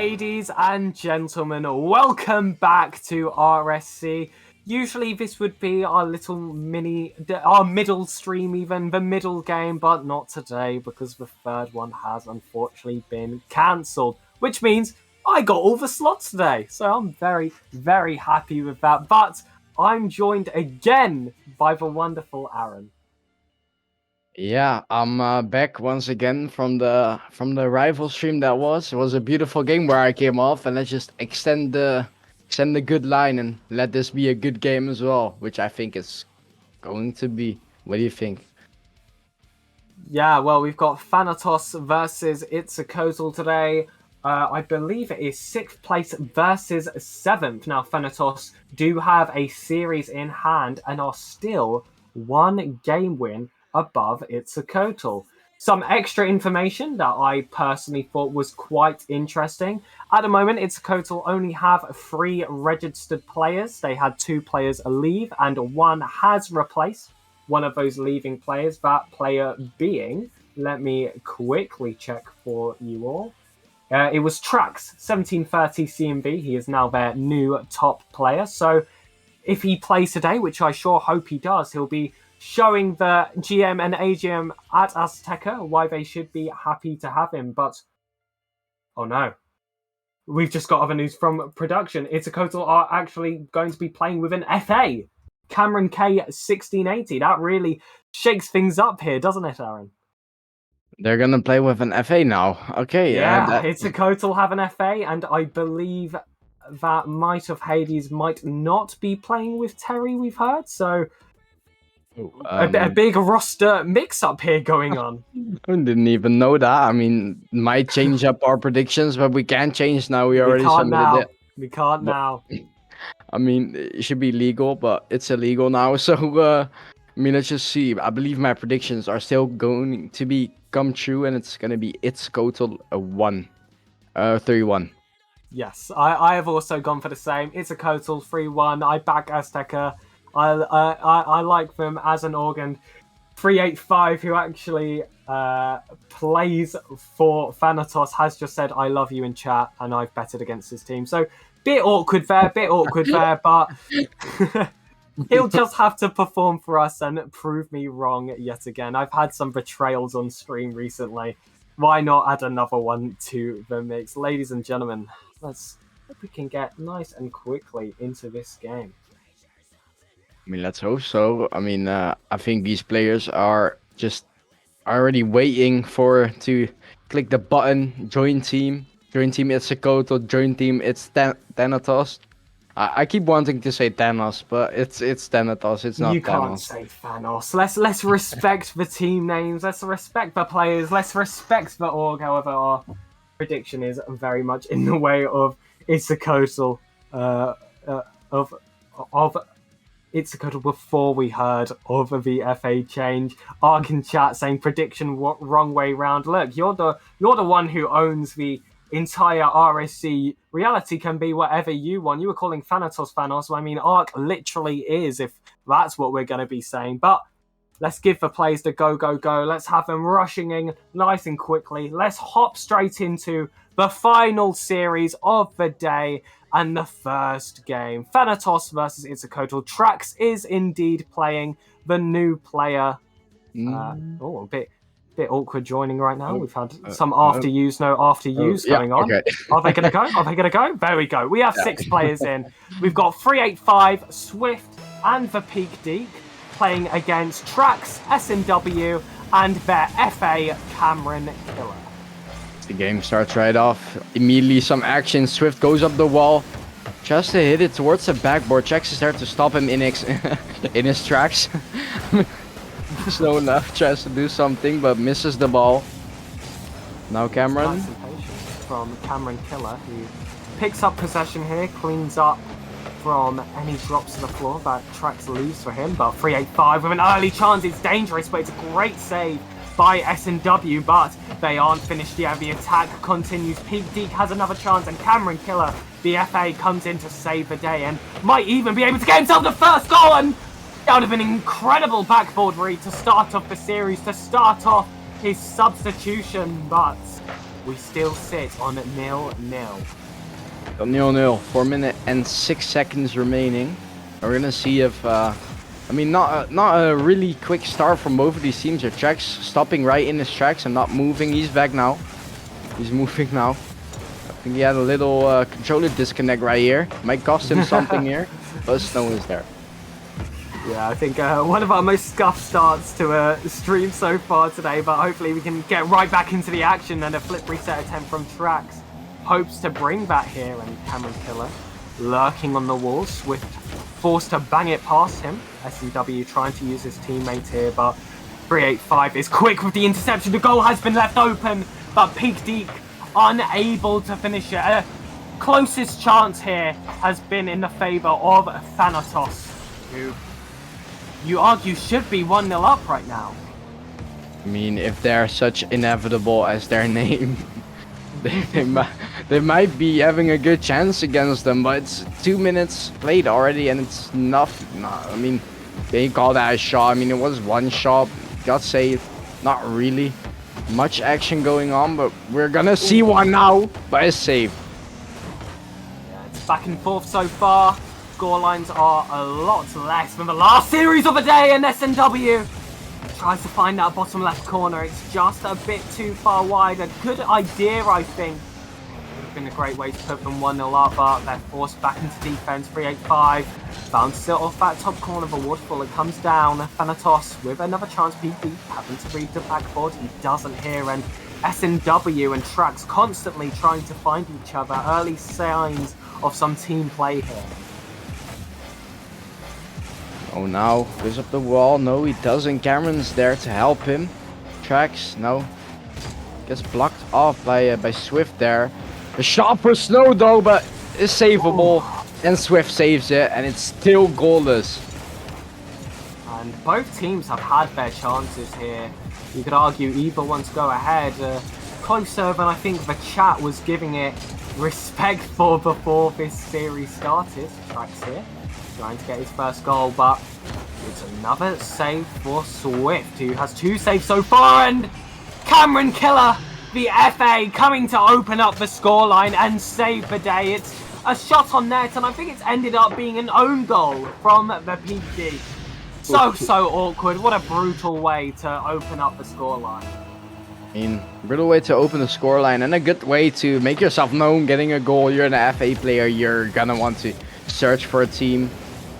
Ladies and gentlemen, welcome back to RSC. Usually this would be our little our middle stream even, the middle game, but not today because the third one has unfortunately been cancelled, which means I got all the slots today. So I'm very, very happy with that. But I'm joined again by the wonderful Aaron. Yeah, I'm back once again from the rival stream. It was a beautiful game where I came off, and let's just extend the good line and let this be a good game as well, which I think it's going to be. What do you think? Yeah, well, we've got Thanatos versus Itzcoatl today. I believe it is 6th place versus 7th. Now, Thanatos do have a series in hand and are still one game win above Itzcoatl. Some extra information that I personally thought was quite interesting. At the moment, Itzcoatl only have 3 registered players. They had 2 players leave and 1 has replaced one of those leaving players. That player being, let me quickly check for you all. It was Trax 1730 CMV. He is now their new top player. So if he plays today, which I sure hope he does, he'll be showing the GM and AGM at Azteca why they should be happy to have him. But, oh no. We've just got other news from production. Itzcoatl are actually going to be playing with an FA. Cameron K 1680. That really shakes things up here, doesn't it, Aaron? They're gonna play with an FA now. Okay, Yeah, Itzcoatl have an FA, and I believe that Might of Hades might not be playing with Terry, we've heard. So a big roster mix-up here going on. I didn't even know that. I mean, might change up our predictions, but we can't change now. We already can't submitted now. it. We can't now. I mean, it should be legal, but it's illegal now. So, I mean, let's just see. I believe my predictions are still going to come true, and it's going to be Itzcoatl 3-1. Yes, I have also gone for the same. Itzcoatl 3-1. I back Azteca. I like them as an organ. 385, who actually plays for Thanatos, has just said I love you in chat, and I've betted against his team. So bit awkward there, but he'll just have to perform for us and prove me wrong yet again. I've had some betrayals on stream recently. Why not add another one to the mix? Ladies and gentlemen, let's hope we can get nice and quickly into this game. I mean, let's hope so. I mean, I think these players are just already waiting to click the button, join team. Join team Itzcoatl, join team Thanatos. I keep wanting to say Thanos, but it's Thanatos. It's not Thanos. You can't say Thanos. Let's respect the team names. Let's respect the players. Let's respect the org. However, our prediction is very much in the way of Itzcoatl, of Itzcoatl before we heard of the FA change. Ark in chat saying prediction wrong way round. Look, you're the one who owns the entire RSC. Reality can be whatever you want. You were calling Thanatos Thanos. I mean, Ark literally is, if that's what we're going to be saying. But let's give the players the go. Let's have them rushing in nice and quickly. Let's hop straight into the final series of the day and the first game. Thanatos versus Itzcoatl. Trax is indeed playing the new player. A bit awkward joining right now. We've had some after use going on. Okay. Are they going to go? There we go. We have 6 players in. We've got 385, Swift, and the Peak Deke playing against Trax, SMW, and their FA, Cameron Killer. The game starts right off. Immediately some action. Swift goes up the wall. Just to hit it towards the backboard. Trax is there to stop him in his tracks. Slow enough, tries to do something, but misses the ball. Now Cameron. Nice and patient from Cameron Killer, who picks up possession here, cleans up from any drops to the floor that Trax leaves for him. But 385 with an early chance. It's dangerous, but it's a great save by S&W, but they aren't finished yet. The attack continues. Peak Deke has another chance, and Cameron Killer, the FA, comes in to save the day and might even be able to get himself the first goal. And that would have been an incredible backboard read to start off the series, to start off his substitution, but we still sit on 0-0. 0-0. 4 minutes and 6 seconds remaining. We're gonna see if, I mean, not a really quick start from both of these teams. Their tracks stopping right in his tracks and not moving. He's back now. He's moving now. I think he had a little controller disconnect right here. Might cost him something here, but snow is there. Yeah, I think one of our most scuffed starts to a stream so far today, but hopefully we can get right back into the action, and a flip reset attempt from Trax hopes to bring that here, and Cameron Killer lurking on the wall. Swift forced to bang it past him. S&W trying to use his teammate here, but 385 is quick with the interception. The goal has been left open, but Pig Deek unable to finish it. Closest chance here has been in the favour of Thanatos, who you argue should be 1-0 up right now. I mean, if they're such inevitable as their name, they might be having a good chance against them, but it's 2 minutes played already and it's nothing. I mean, they call that a shot. I mean, it was one shot. Gotta say, not really much action going on, but we're gonna see one now, but it's safe. Yeah, it's back and forth so far. Score lines are a lot less than the last series of the day, and S&W tries to find that bottom left corner. It's just a bit too far wide. A good idea, I think. Would have been a great way to put them 1-0 up, but they're forced back into defense. 385 bounces it off that top corner of a waterfall. It comes down. Thanatos with another chance. PP having to read the backboard. He doesn't hear, and S&W and Trax constantly trying to find each other. Early signs of some team play here. Oh, now goes up the wall. No, he doesn't. Cameron's there to help him. Trax, no. Gets blocked off by Swift there. A shot for Snow though, but it's savable. And Swift saves it, and it's still goalless. And both teams have had their chances here. You could argue either one's go ahead. Closer than I think the chat was giving it respect for before this series started. Trax here, trying to get his first goal, but it's another save for Swift, who has 2 saves so far, and Cameron Killer, the FA, coming to open up the scoreline and save the day. It's a shot on net, and I think it's ended up being an own goal from the PG. So awkward. What a brutal way to open up the scoreline. I mean, brutal way to open the scoreline and a good way to make yourself known. Getting a goal, you're an FA player, you're gonna want to search for a team.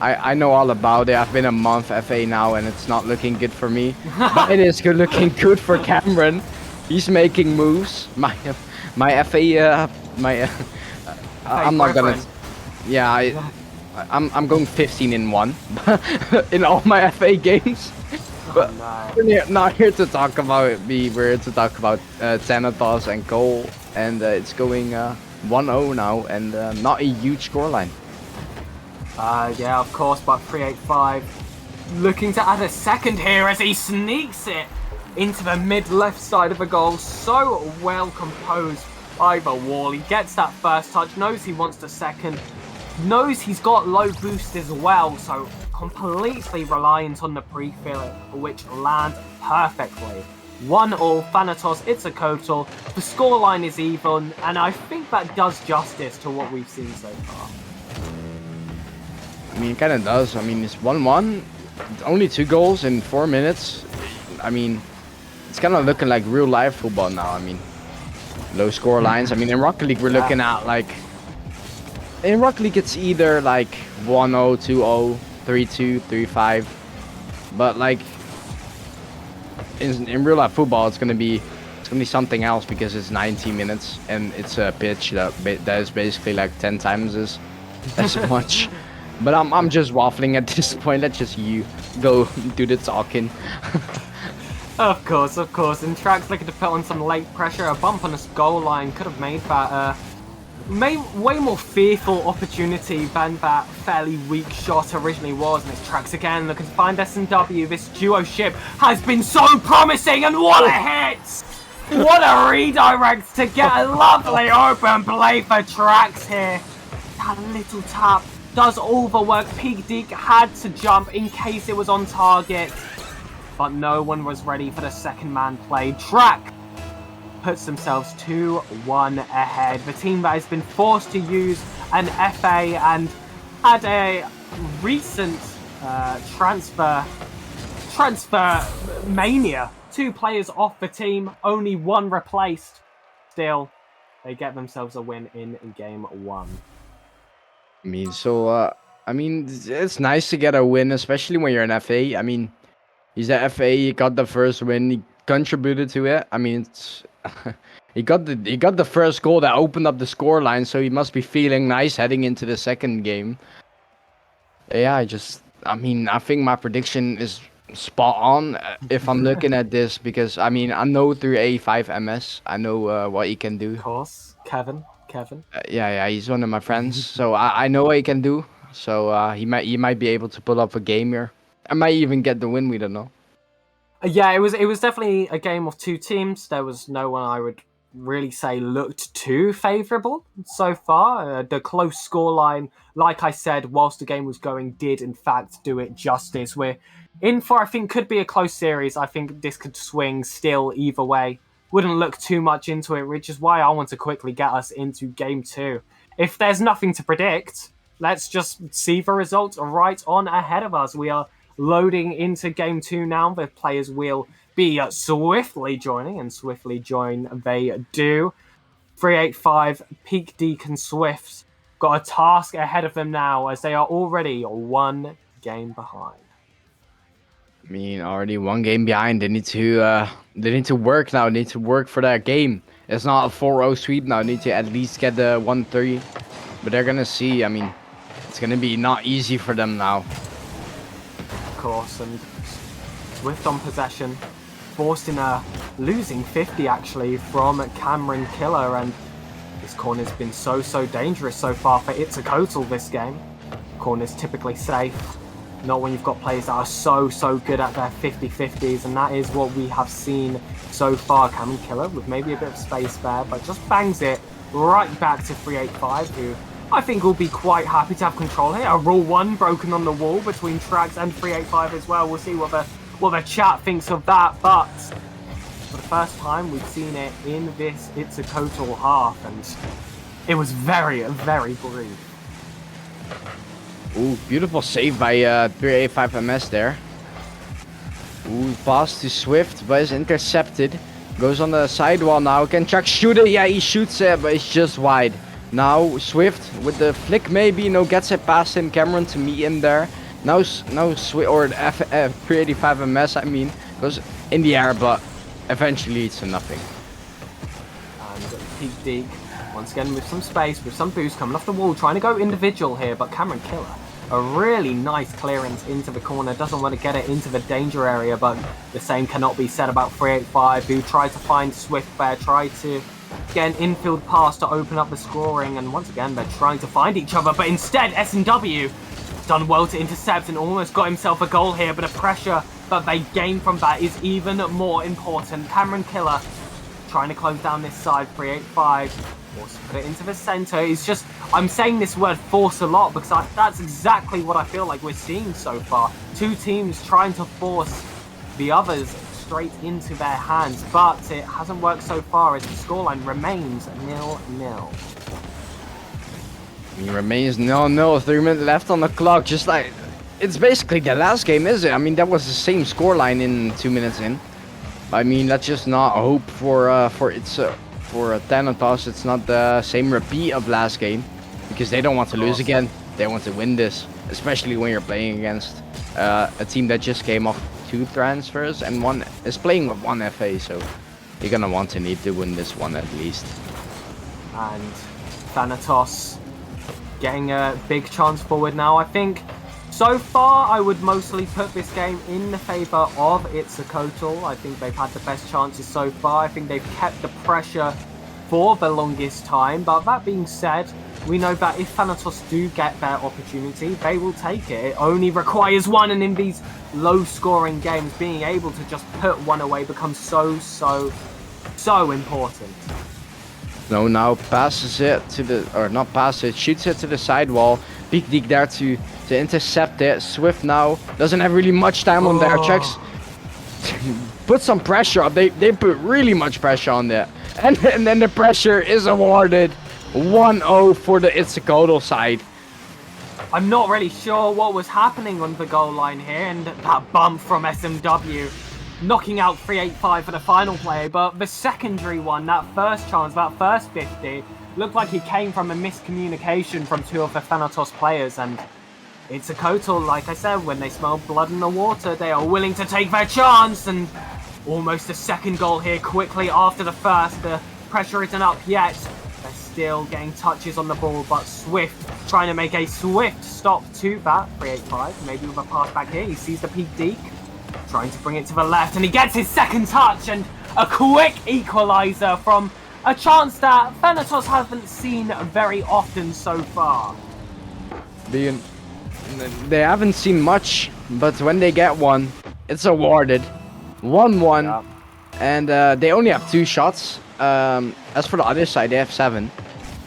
I know all about it. I've been a month FA now and it's not looking good for me. But it is looking good for Cameron. He's making moves. My FA, I'm not gonna. Yeah, I'm going 15 in 1 in all my FA games. But we're not here to talk about me. We're here to talk about Thanatos and Cole, and it's going 1-0 now, and not a huge scoreline. Yeah, of course, but 385 looking to add a second here as he sneaks it into the mid-left side of the goal. So well composed by the wall. He gets that first touch, knows he wants the second, knows he's got low boost as well, so completely reliant on the pre-fill, which lands perfectly. 1-1, Thanatos, it's a total. The scoreline is even, and I think that does justice to what we've seen so far. I mean, it kind of does. I mean, it's 1-1, only 2 goals in 4 minutes. I mean, it's kind of looking like real life football now. I mean, low score lines. I mean, in Rocket League, we're looking at like, in Rocket League, it's either like 1-0, 2-0, 3-2, 3-5. But like, in real life football, it's gonna be something else because it's 90 minutes and it's a pitch that is basically like 10 times as much. But I'm just waffling at this point. Let's just you go do the talking. Of course. And Trax looking to put on some late pressure. A bump on this goal line could have made that way more fearful opportunity than that fairly weak shot originally was. And it's Trax again looking to find S&W. This duo ship has been so promising, and what a hit! What a redirect to get a lovely open play for Trax here. That little tap does all the work. Pig Deek had to jump in case it was on target, but no one was ready for the second man play. Track puts themselves 2-1 ahead. The team that has been forced to use an FA and had a recent transfer mania. 2 players off the team, only 1 replaced. Still, they get themselves a win in game 1. I mean, so I mean, it's nice to get a win, especially when you're an FA. I mean, he's a FA. He got the first win. He contributed to it. I mean, it's he got the first goal that opened up the scoreline. So he must be feeling nice heading into the second game. Yeah, I mean, I think my prediction is spot on if I'm looking at this because I mean, I know through A5MS, I know what he can do. Of course, Kevin. Yeah, he's one of my friends, so I know what he can do. So he might be able to pull up a game here. I might even get the win. We don't know. Yeah, it was definitely a game of 2 teams. There was no one I would really say looked too favourable so far. The close scoreline, like I said, whilst the game was going, did in fact do it justice. We're in for, I think, could be a close series. I think this could swing still either way. Wouldn't look too much into it, which is why I want to quickly get us into game 2. If there's nothing to predict, let's just see the results right on ahead of us. We are loading into game 2 now. The players will be swiftly joining, and swiftly join they do. 385, Peak Deacon Swift got a task ahead of them now as they are already 1 game behind. I mean, already 1 game behind. They need to work now. They need to work for that game. It's not a 4-0 sweep now. They need to at least get the 1-3. But they're gonna see. I mean, it's gonna be not easy for them now. Of course, and Swift on possession, forced in a losing 50 actually from Cameron Killer, and this corner's been so dangerous so far for Itzcoatl this game. Corner's typically safe. Not when you've got players that are so good at their 50-50s, and that is what we have seen so far. Cameron Killer with maybe a bit of space there, but just bangs it right back to 385, who I think will be quite happy to have control here. A Rule 1 broken on the wall between Trax and 385 as well. We'll see what the chat thinks of that, but for the first time we've seen it in this Itzcoatl half, and it was very brief. Ooh, beautiful save by 385MS there. Ooh, pass to Swift, but it's intercepted. Goes on the sidewall now. Can Chuck shoot it? Yeah, he shoots it, but it's just wide. Now Swift with the flick maybe, gets it past him. Cameron to meet him there. Now Swift, or 385MS, I mean, goes in the air, but eventually it's a nothing. And Peak Deek, once again with some space, with some boost coming off the wall, trying to go individual here, but Cameron Killer, a really nice clearance into the corner, doesn't want to get it into the danger area, but the same cannot be said about 385, who tried to find Swift there, tried to get an infield pass to open up the scoring, and once again they're trying to find each other, but instead S&W done well to intercept and almost got himself a goal here, but the pressure that they gain from that is even more important. Cameron Killer trying to close down this side, 385, force to put it into the centre. It's just, I'm saying this word force a lot because that's exactly what I feel like we're seeing so far. 2 teams trying to force the others straight into their hands, but it hasn't worked so far as the scoreline remains 0-0. He remains 0-0, 3 minutes left on the clock, just like, it's basically the last game, is it? I mean, that was the same scoreline in 2 minutes in. I mean, let's just not hope for Thanatos, it's not the same repeat of last game, because they don't want to lose again. They want to win this, especially when you're playing against a team that just came off 2 transfers and one is playing with 1 FA, so you're gonna need to win this one at least. And Thanatos getting a big chance forward now. I think so far I would mostly put this game in the favour of Itzcoatl. I think they've had the best chances so far. I think they've kept the pressure for the longest time, but that being said, we know that if Thanatos do get their opportunity, they will take it. It only requires 1, and in these low-scoring games, being able to just put 1 away becomes so important. No, now passes it to the, or not passes it, shoots it to the sidewall. Peak Deek there to intercept it. Swift now doesn't have really much time on there. Checks, put some pressure up. They put really much pressure on there. And then the pressure is awarded. 1-0 for the Itzcoatl side. I'm not really sure what was happening on the goal line here, and that bump from SMW knocking out 385 for the final play, but the secondary one, that first chance, that first 50, looked like it came from a miscommunication from two of the Thanatos players, and Itzcoatl, like I said, when they smell blood in the water, they are willing to take their chance, and almost a second goal here quickly after the first. The pressure isn't up yet. They're still getting touches on the ball, but Swift trying to make a swift stop to that 385, maybe with a pass back here. He sees the peak deke, trying to bring it to the left, and he gets his second touch, and a quick equalizer from a chance that Thanatos haven't seen very often so far. They haven't seen much, but when they get one, it's awarded. 1-1, Yeah. and they only have 2 shots. As for the other side, they have 7.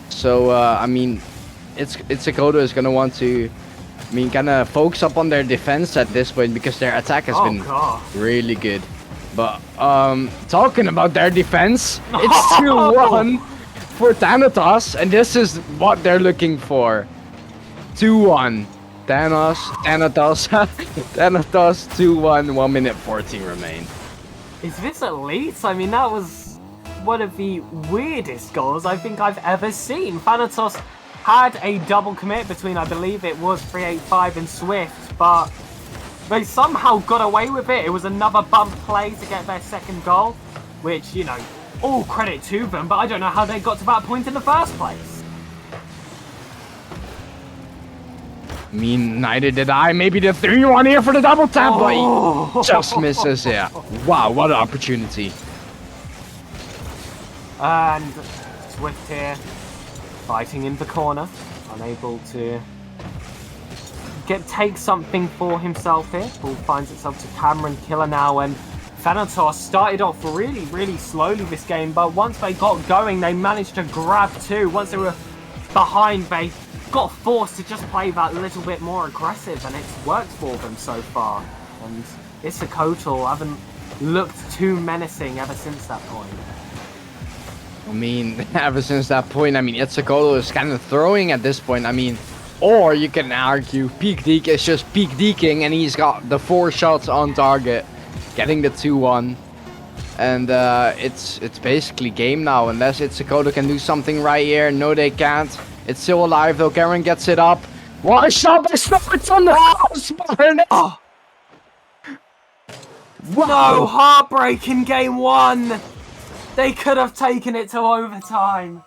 So, I mean, Itzcoatl is going to want to, kind of focus up on their defense at this point because their attack has been really good. But, talking about their defense, it's 2-1 for Thanatos, and this is what they're looking for. 2-1. Thanatos, Thanatos 2-1, 1 minute 14 remain. Is this at least? I mean, that was one of the weirdest goals I think I've ever seen. Thanatos had a double commit between, I believe it was 385 and Swift, but they somehow got away with it. It was another bump play to get their second goal, which, you know, all credit to them, but I don't know how they got to that point in the first place. I mean, neither did I. Maybe the 3-1 here for the double tap, but he just misses it. Wow, what an opportunity. And Swift here, fighting in the corner, unable to take something for himself here. Ball finds itself to Cameron Killer now, and Thanatos started off really, really slowly this game, but once they got going, they managed to grab 2. Once they were behind, they got forced to just play that little bit more aggressive, and it's worked for them so far. And Itzcoatl haven't looked too menacing ever since that point. I mean, ever since that point, I mean, Itzcoatl is kind of throwing at this point. I mean, or you can argue Peak Deke is just Peak Deking, and he's got the 4 shots on target, getting the 2-1. And it's basically game now, unless Itzcoatl can do something right here. No, they can't. It's still alive though. Karen gets it up. What a shot by Snow! It's on the house! Oh. Wow. No, heartbreaking game 1. They could have taken it to overtime,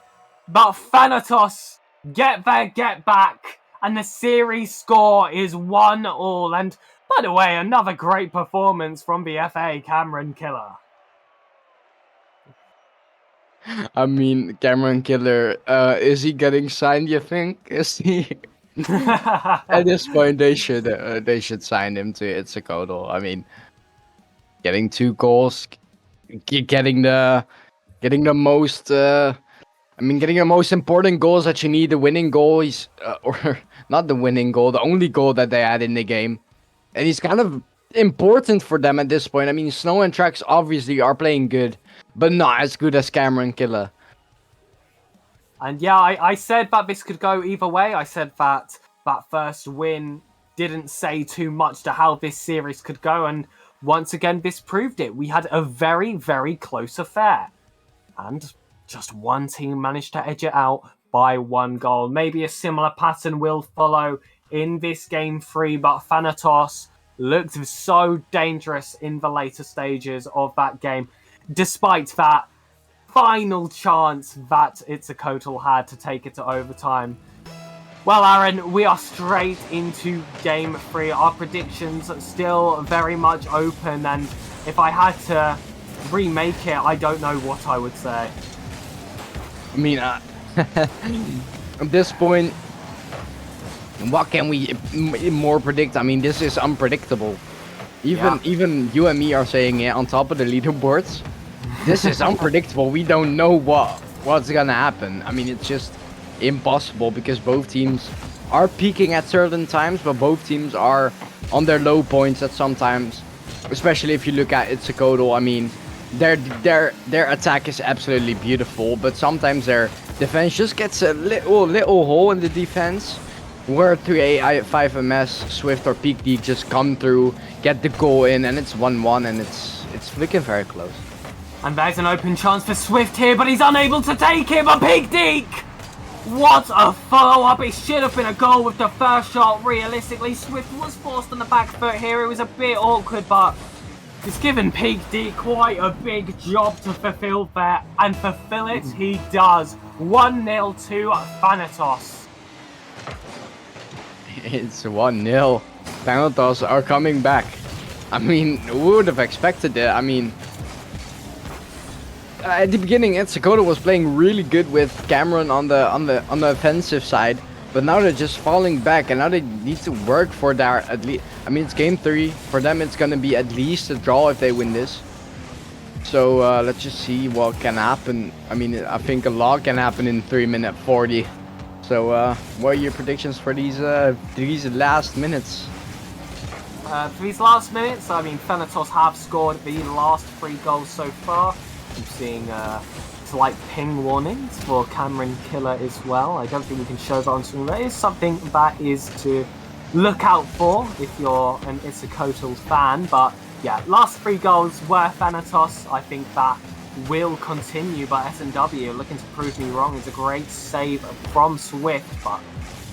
but Thanatos get there, get back, and the series score is 1-1. And by the way, another great performance from the FA Cameron Killer. I mean, Cameron Killer, is he getting signed, you think? Is he? At this point, they should sign him to Itzcoatl. I mean, getting 2 goals, getting the most, getting the most important goals that you need. The winning goal, or not the winning goal, the only goal that they had in the game, and he's kind of important for them at this point. I mean, Snow and Trax obviously are playing good, but not as good as Cameron Killer. And yeah, I said that this could go either way. I said that that first win didn't say too much to how this series could go, and once again, this proved it. We had a very, very close affair, and just one team managed to edge it out by 1 goal. Maybe a similar pattern will follow in this game 3, but Thanatos looked so dangerous in the later stages of that game, despite that final chance that Itzcoatl had to take it to overtime. Well, Aaron, we are straight into game 3. Our predictions are still very much open, and if I had to remake it, I don't know what I would say. I mean, at this point, what can we more predict? I mean, this is unpredictable. Even you and me are saying it on top of the leaderboards. This is unpredictable. We don't know what's gonna happen. I mean, it's just impossible because both teams are peaking at certain times, but both teams are on their low points at some times. Especially if you look at Itzcoatl. I mean, Their attack is absolutely beautiful, but sometimes their defense just gets a little hole in the defense. Where 3A5 MS, Swift or Peak Deek just come through, get the goal in, and it's 1-1, and it's looking very close. And there's an open chance for Swift here, but he's unable to take it. But Peak Deek! What a follow-up. It should have been a goal with the first shot. Realistically, Swift was forced on the back foot here. It was a bit awkward, but it's given Peak Deek quite a big job to fulfill there. And fulfill it he does. 1-0 to Thanatos. It's 1-0. Thanatos are coming back. I mean, who would have expected it? I mean, at the beginning, Etsukoto was playing really good with Cameron on the offensive side, but now they're just falling back, and now they need to work for their at least. I mean, it's game 3 for them. It's gonna be at least a draw if they win this. So let's just see what can happen. I mean, I think a lot can happen in 3-minute 40. So what are your predictions for these last minutes? For these last minutes, I mean, Thanatos have scored the last 3 goals so far. I'm seeing slight ping warnings for Cameron Killer as well. I don't think we can show that on screen. That is something that is to look out for if you're an Itsukoto fan. But yeah, last 3 goals were Thanatos. I think that will continue, but S&W looking to prove me wrong. It's a great save from Swift, but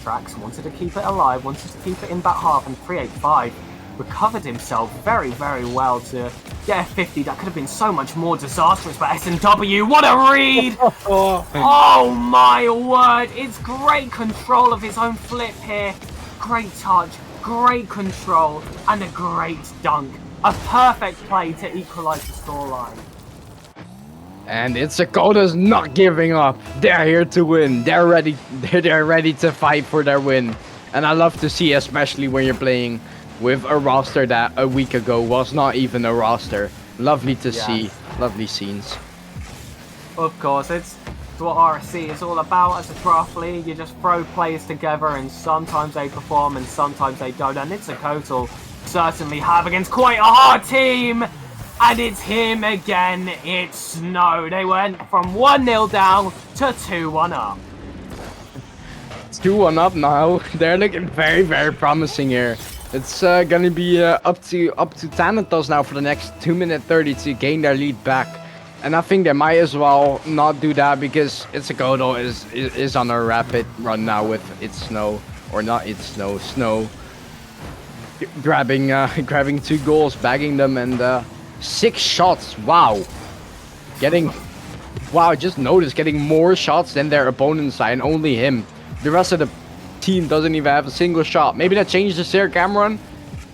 Trax wanted to keep it alive, wanted to keep it in that half, and 385 recovered himself very, very well to get a 50. That could have been so much more disastrous, but S&W, what a read! Oh my word, it's great control of his own flip here. Great touch, great control, and a great dunk. A perfect play to equalize the scoreline. And Itsukoto's not giving up. They're here to win. They're ready. They're ready to fight for their win. And I love to see, especially when you're playing with a roster that a week ago was not even a roster. Lovely to see. Lovely scenes. Of course, it's what RSC is all about as a draft league. You just throw players together, and sometimes they perform and sometimes they don't. And Itsukoto certainly have against quite a hard team. And it's him again. It's Snow. They went from 1-0 down to 2-1 up. It's 2-1 up now. They're looking very, very promising here. It's gonna be up to Thanatos now for the next 2-minute 30 to gain their lead back. And I think they might as well not do that, because Itsukoto is on a rapid run now with Snow grabbing 2 goals, bagging them, and 6 shots. Wow. Just notice getting more shots than their opponent's side, and only him. The rest of the team doesn't even have a single shot. Maybe that changes here, Cameron.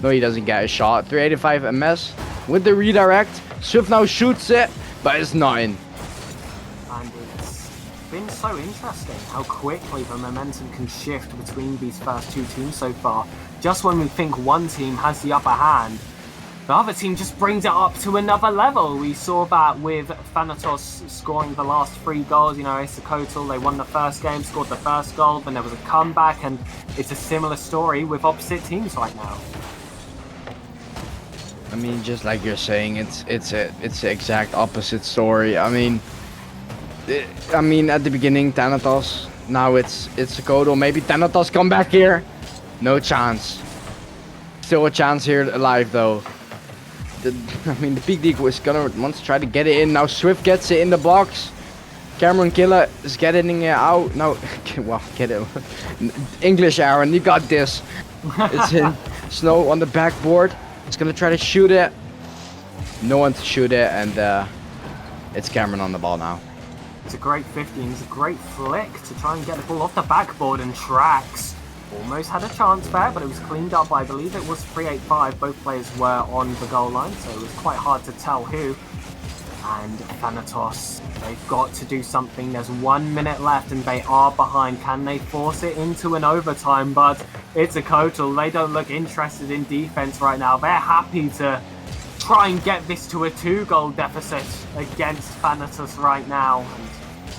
No, he doesn't get a shot. 385 MS with the redirect. Swift now shoots it, but it's not in. And it's been so interesting how quickly the momentum can shift between these first 2 teams so far. Just when we think one team has the upper hand, the other team just brings it up to another level. We saw that with Thanatos scoring the last 3 goals. You know, Itsukoto, they won the first game, scored the first goal, then there was a comeback, and it's a similar story with opposite teams right now. I mean, just like you're saying, it's the exact opposite story. I mean, at the beginning, Thanatos. Now it's Itsukoto. Maybe Thanatos come back here. No chance. Still a chance here alive though. The Peak Deek was wants to try to get it in. Now Swift gets it in the box. Cameron Killer is getting it out. No, well, get it. English, Aaron, you got this. It's in. Snow on the backboard. He's gonna try to shoot it. No one to shoot it, and it's Cameron on the ball now. It's a great 50, and it's a great flick to try and get the ball off the backboard, and Trax almost had a chance there, but it was cleaned up. I believe it was 385. Both players were on the goal line, so it was quite hard to tell who. And Thanatos, they've got to do something. There's 1 minute left, and they are behind. Can they force it into an overtime? But it's a Kotal. They don't look interested in defense right now. They're happy to try and get this to a 2-goal deficit against Thanatos right now.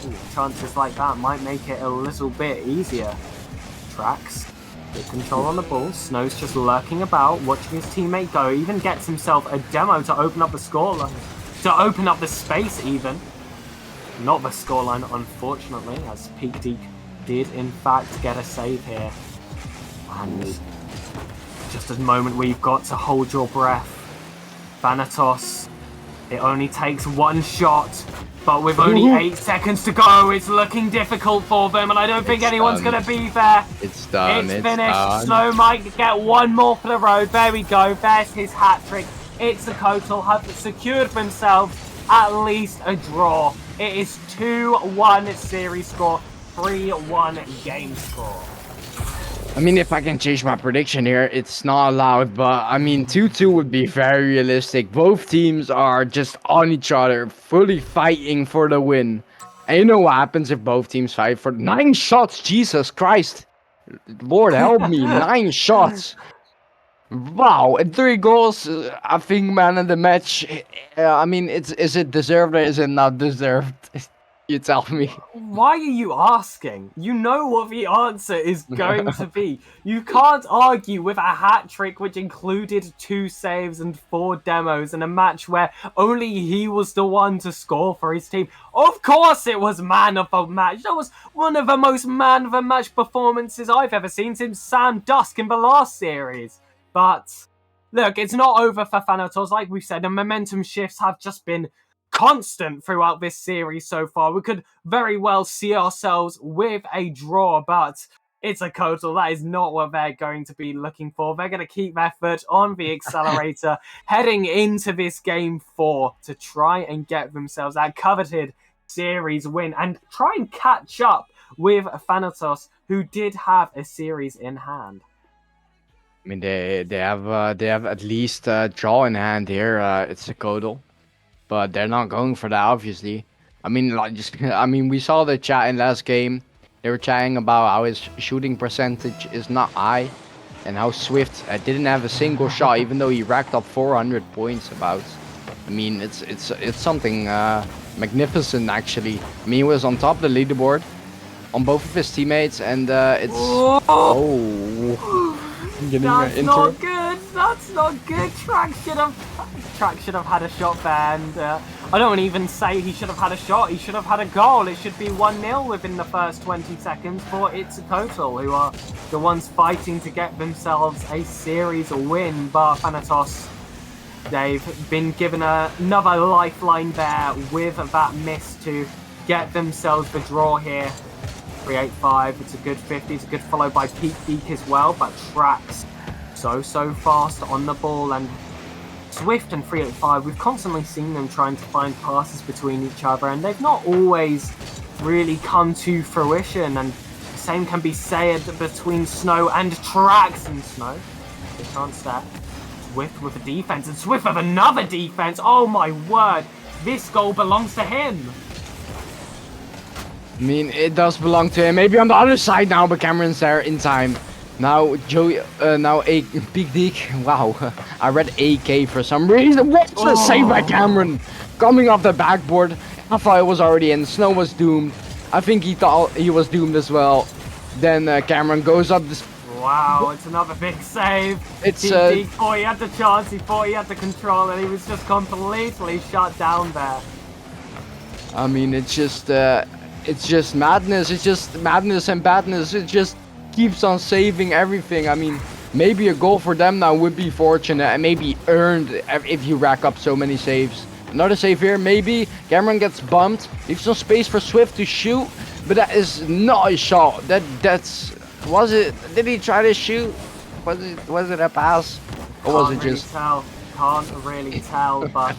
And chances like that might make it a little bit easier. Trax, good control on the ball. Snow's just lurking about, watching his teammate go. Even gets himself a demo to open up the scoreline. to open up the space even. Not the scoreline, unfortunately, as Peak Deke did in fact get a save here. And just a moment where you've got to hold your breath. Thanatos, it only takes one shot, but with only 8 seconds to go, it's looking difficult for them, and I don't think anyone's going to be there. It's done. It's finished. Snow might get one more for the road. There we go. There's his hat trick. It's the Kotal have secured themselves at least a draw. It is 2-1 series score, 3-1 game score. I mean, if I can change my prediction here, it's not allowed, but I mean, 2-2 would be very realistic. Both teams are just on each other, fully fighting for the win. And you know what happens if both teams fight for 9 shots? Jesus Christ. Lord help me, 9 shots. Wow, and 3 goals. I think man of the match. I mean, is it deserved or is it not deserved? You tell me. Why are you asking? You know what the answer is going to be. You can't argue with a hat trick which included 2 saves and 4 demos in a match where only he was the one to score for his team. Of course it was man of the match. That was one of the most man of the match performances I've ever seen since Sam Dusk in the last series. But look, it's not over for Thanatos. Like we've said, the momentum shifts have just been constant throughout this series so far. We could very well see ourselves with a draw, but it's a Kotal. That is not what they're going to be looking for. They're going to keep their foot on the accelerator heading into this game 4 to try and get themselves that coveted series win and try and catch up with Thanatos, who did have a series in hand. I mean, they have at least a draw in hand here. It's a Kotal. But they're not going for that, obviously. I mean, we saw the chat in last game. They were chatting about how his shooting percentage is not high, and how Swift didn't have a single shot, even though he racked up 400 points. I mean, it's something magnificent, actually. I mean, he was on top of the leaderboard on both of his teammates, and it's That's not good. That's not good. Track should have had a shot there, and I don't even say he should have had a shot. He should have had a goal. It should be 1-0 within the first 20 seconds for It's a Kotal, who are the ones fighting to get themselves a series win. But Thanatos, they've been given another lifeline there with that miss to get themselves the draw here. 385, it's a good 50, it's a good follow by Peak Deke as well, but Trax so fast on the ball, and Swift and 385, we've constantly seen them trying to find passes between each other, and they've not always really come to fruition, and the same can be said between Snow and Trax. And Snow, they can't step. Swift with a defense, and Swift with another defense. Oh my word, this goal belongs to him. I mean, it does belong to him. Maybe on the other side now, but Cameron's there in time. Now Joey, Peak Deke. Wow, I read AK for some reason. What's the save by Cameron? Coming off the backboard. I thought it was already in. Snow was doomed. I think he thought he was doomed as well. Then Cameron goes up this. Wow, it's another big save. It's Peak Deke thought he had the chance, he thought he had the control, and he was just completely shut down there. I mean, it's just madness. It's just madness and badness. It just keeps on saving everything. I mean, maybe a goal for them now would be fortunate and maybe earned if you rack up so many saves. Another save here, maybe. Cameron gets bumped. Leaves some space for Swift to shoot, but that is not a shot. Was it? Did he try to shoot? Was it a pass? Or was it just? Can't really tell, but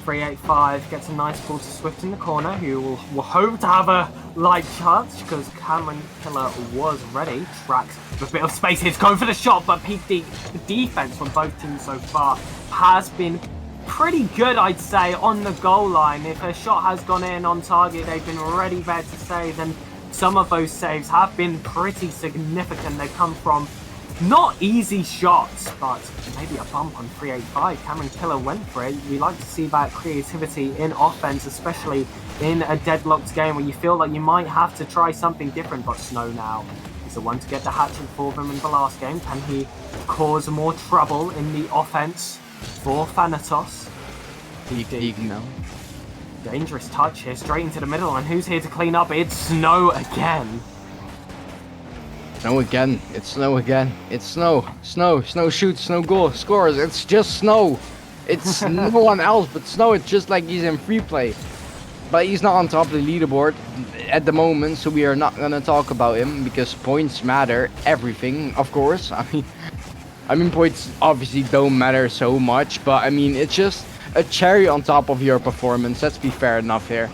385 gets a nice ball to Swift in the corner, who will hope to have a light chance because Cameron Killer was ready. Tracks with a bit of space. He's going for the shot, but Peak Deke, the defense from both teams so far has been pretty good, I'd say, on the goal line. If a shot has gone in on target, they've been ready there to save, and some of those saves have been pretty significant. They come from not easy shots, but maybe a bump on 385. Cameron Killer went for it. We like to see that creativity in offense, especially in a deadlocked game where you feel like you might have to try something different. But Snow now is the one to get the hat-trick for them in the last game. Can he cause more trouble in the offense for Thanatos? Deep now. Dangerous touch here, straight into the middle, and who's here to clean up? It's Snow again. Snow again. It's Snow again. It's Snow. Snow shoots, Snow goal, scores. It's just Snow. It's no one else but Snow. It's just like he's in free play. But he's not on top of the leaderboard at the moment, so we are not gonna talk about him because points matter. Everything, of course. I mean points obviously don't matter so much, but I mean it's just a cherry on top of your performance. Let's be fair enough here.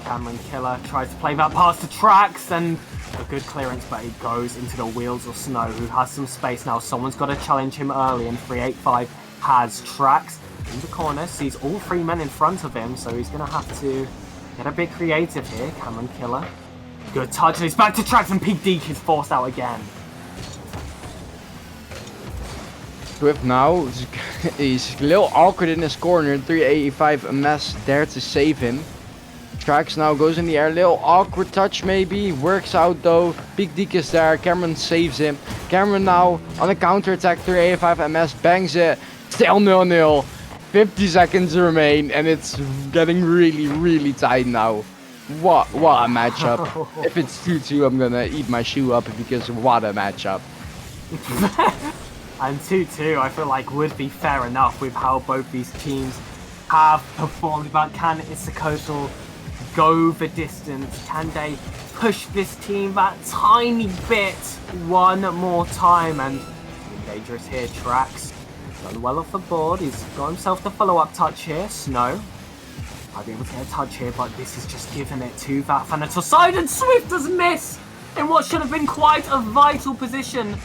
Cameron Killer tries to play that pass to Trax, and a good clearance, but it goes into the wheels of Snow, who has some space now. Someone's got to challenge him early, and 385 has Trax in the corner, sees all three men in front of him, so he's going to have to get a bit creative here. Cameron Killer. Good touch, and he's back to Trax, and Peak Deke is forced out again. Swift now, he's a little awkward in his corner. 385 a mess there to save him. Trax now goes in the air, little awkward touch maybe, works out though. Big Deke is there, Cameron saves him. Cameron now on a counter attack, 385 MS bangs it, still 0-0. 50 seconds remain and it's getting really tight now. What a matchup. If it's 2-2 I'm gonna eat my shoe up because what a matchup. And 2-2 I feel like would be fair enough with how both these teams have performed, but can Issakotal go the distance? Can they push this team that tiny bit one more time? And dangerous here, Trax. Done well off the board. He's got himself the follow-up touch here. Snow might be able to get a touch here, but this is just giving it to that Thanatos side, and Swift does miss in what should have been quite a vital position.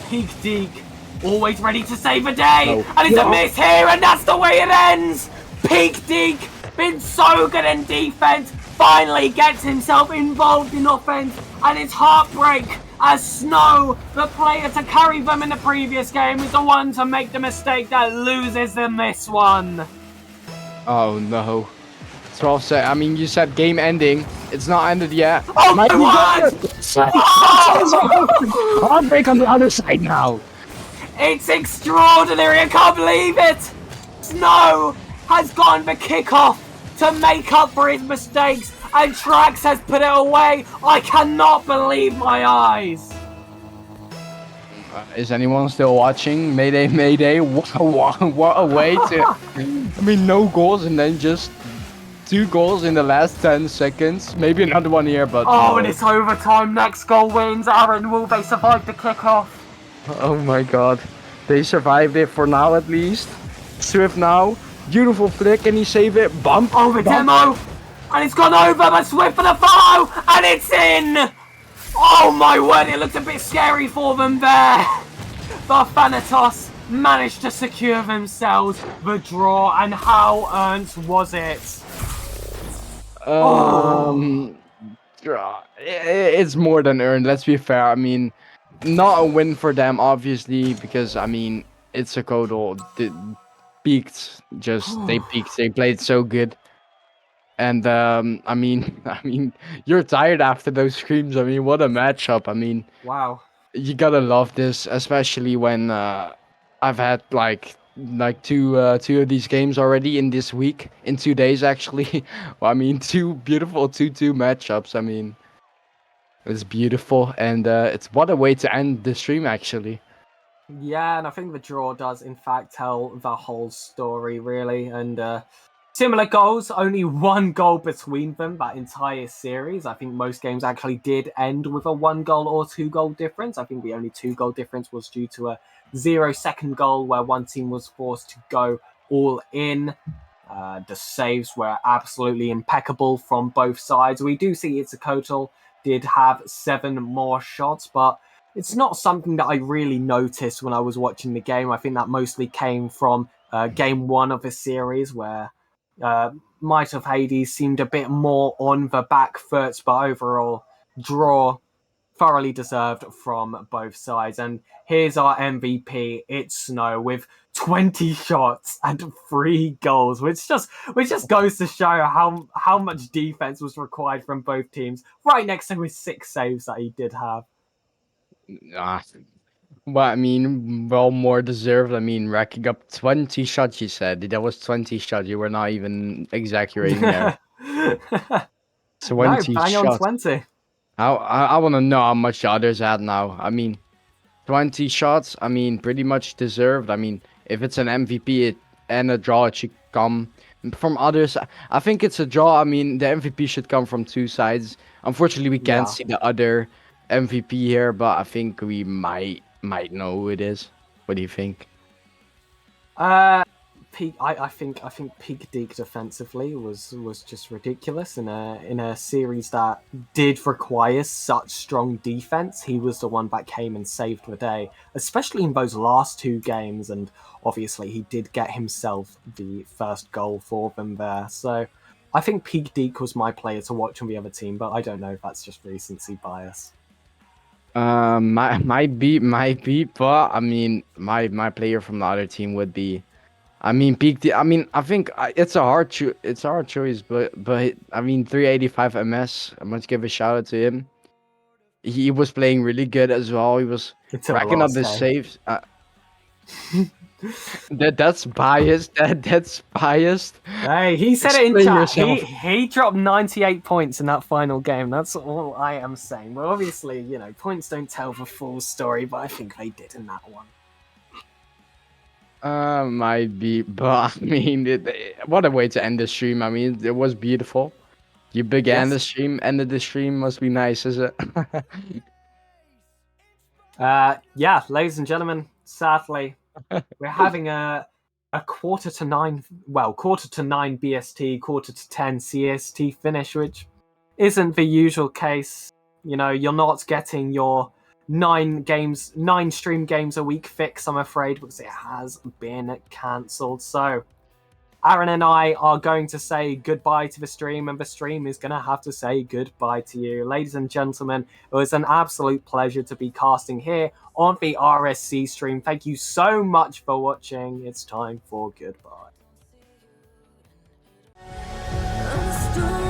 Peak Deke always ready to save a day, and it's a miss here, and that's the way it ends. Peak Deke, been so good in defense, finally gets himself involved in offense, and it's heartbreak as Snow, the player to carry them in the previous game, is the one to make the mistake that loses them this one. Oh no. 12 seconds. I mean, you said game ending. It's not ended yet. Oh my god! Heartbreak on the other side now. It's extraordinary, I can't believe it! Snow has gotten the kickoff to make up for his mistakes, and Trax has put it away. I cannot believe my eyes. Is anyone still watching? Mayday, mayday. What a way to... I mean, no goals and then just 2 goals in the last 10 seconds. Maybe another one here, but... Oh, no. and it's overtime. Next goal wins. Aaron, will they survive the kickoff? Oh my god. They survived it for now at least. Swift now. Beautiful flick. Can he save it? Bump. Oh, the demo. And it's gone over, but Swift for the follow. And it's in. Oh my word, it looked a bit scary for them there. But Thanatos managed to secure themselves the draw. And how earned was it? It's more than earned, let's be fair. I mean, not a win for them, obviously, because, I mean, it's a Kodal. They peaked, they played so good. And, I mean, you're tired after those screams. I mean, what a matchup. I mean, Wow. you gotta love this, especially when, I've had, like two of these games already in this week, in 2 days, actually. Well, I mean, 2 beautiful 2-2 matchups. I mean, it's beautiful, and it's what a way to end the stream, actually. Yeah, and I think the draw does, in fact, tell the whole story, really. And similar goals, only 1 goal between them that entire series. I think most games actually did end with a 1 goal or 2 goal difference. I think the only 2 goal difference was due to a 0-second goal where one team was forced to go all in. The saves were absolutely impeccable from both sides. We do see Itzakotal did have 7 more shots, but it's not something that I really noticed when I was watching the game. I think that mostly came from game 1 of the series, where Might of Hades seemed a bit more on the back foot, but overall, draw thoroughly deserved from both sides. And here's our MVP, it's Snow, with 20 shots and 3 goals, which just goes to show how much defense was required from both teams, right next to his 6 saves that he did have. Well, I mean, well, more deserved. I mean, racking up 20 shots, you said. That was 20 shots. You were not even exaggerating there. No, 20 bang on shots. 20. I want to know how much the others had now. I mean, 20 shots, I mean, pretty much deserved. I mean, if it's an MVP and a draw, it should come from others. I think it's a draw. I mean, the MVP should come from two sides. Unfortunately, we can't Yeah. see the other MVP here, but I think we might know who it is. What do you think? Peak. I think Peak Deke defensively was just ridiculous in a series that did require such strong defense. He was the one that came and saved the day, especially in those last two games. And obviously, he did get himself the first goal for them there. So I think Peak Deke was my player to watch on the other team, but I don't know if that's just recency bias. Might be, but I mean, my player from the other team would be. I mean, I mean, I think it's a it's a hard choice, but I mean, 385 MS. I must give a shout out to him. He was playing really good as well. He was Until the racking up last the game. saves. That's biased. That's biased. Hey, he said it in Explain chat. yourself. He dropped 98 points in that final game. That's all I am saying. Well, obviously, you know, points don't tell the full story, but I think they did in that one. Might be, but I mean, what a way to end the stream. I mean, it was beautiful. You began the Yes. stream, ended the stream. Must be nice, is it? Yeah, ladies and gentlemen, sadly, we're having a quarter to nine BST, quarter to 10 CST finish, which isn't the usual case. You know, you're not getting your 9 stream games a week fix, I'm afraid, because it has been cancelled. So Aaron and I are going to say goodbye to the stream, and the stream is going to have to say goodbye to you. Ladies and gentlemen, it was an absolute pleasure to be casting here on the RSC stream. Thank you so much for watching. It's time for goodbye. I'm still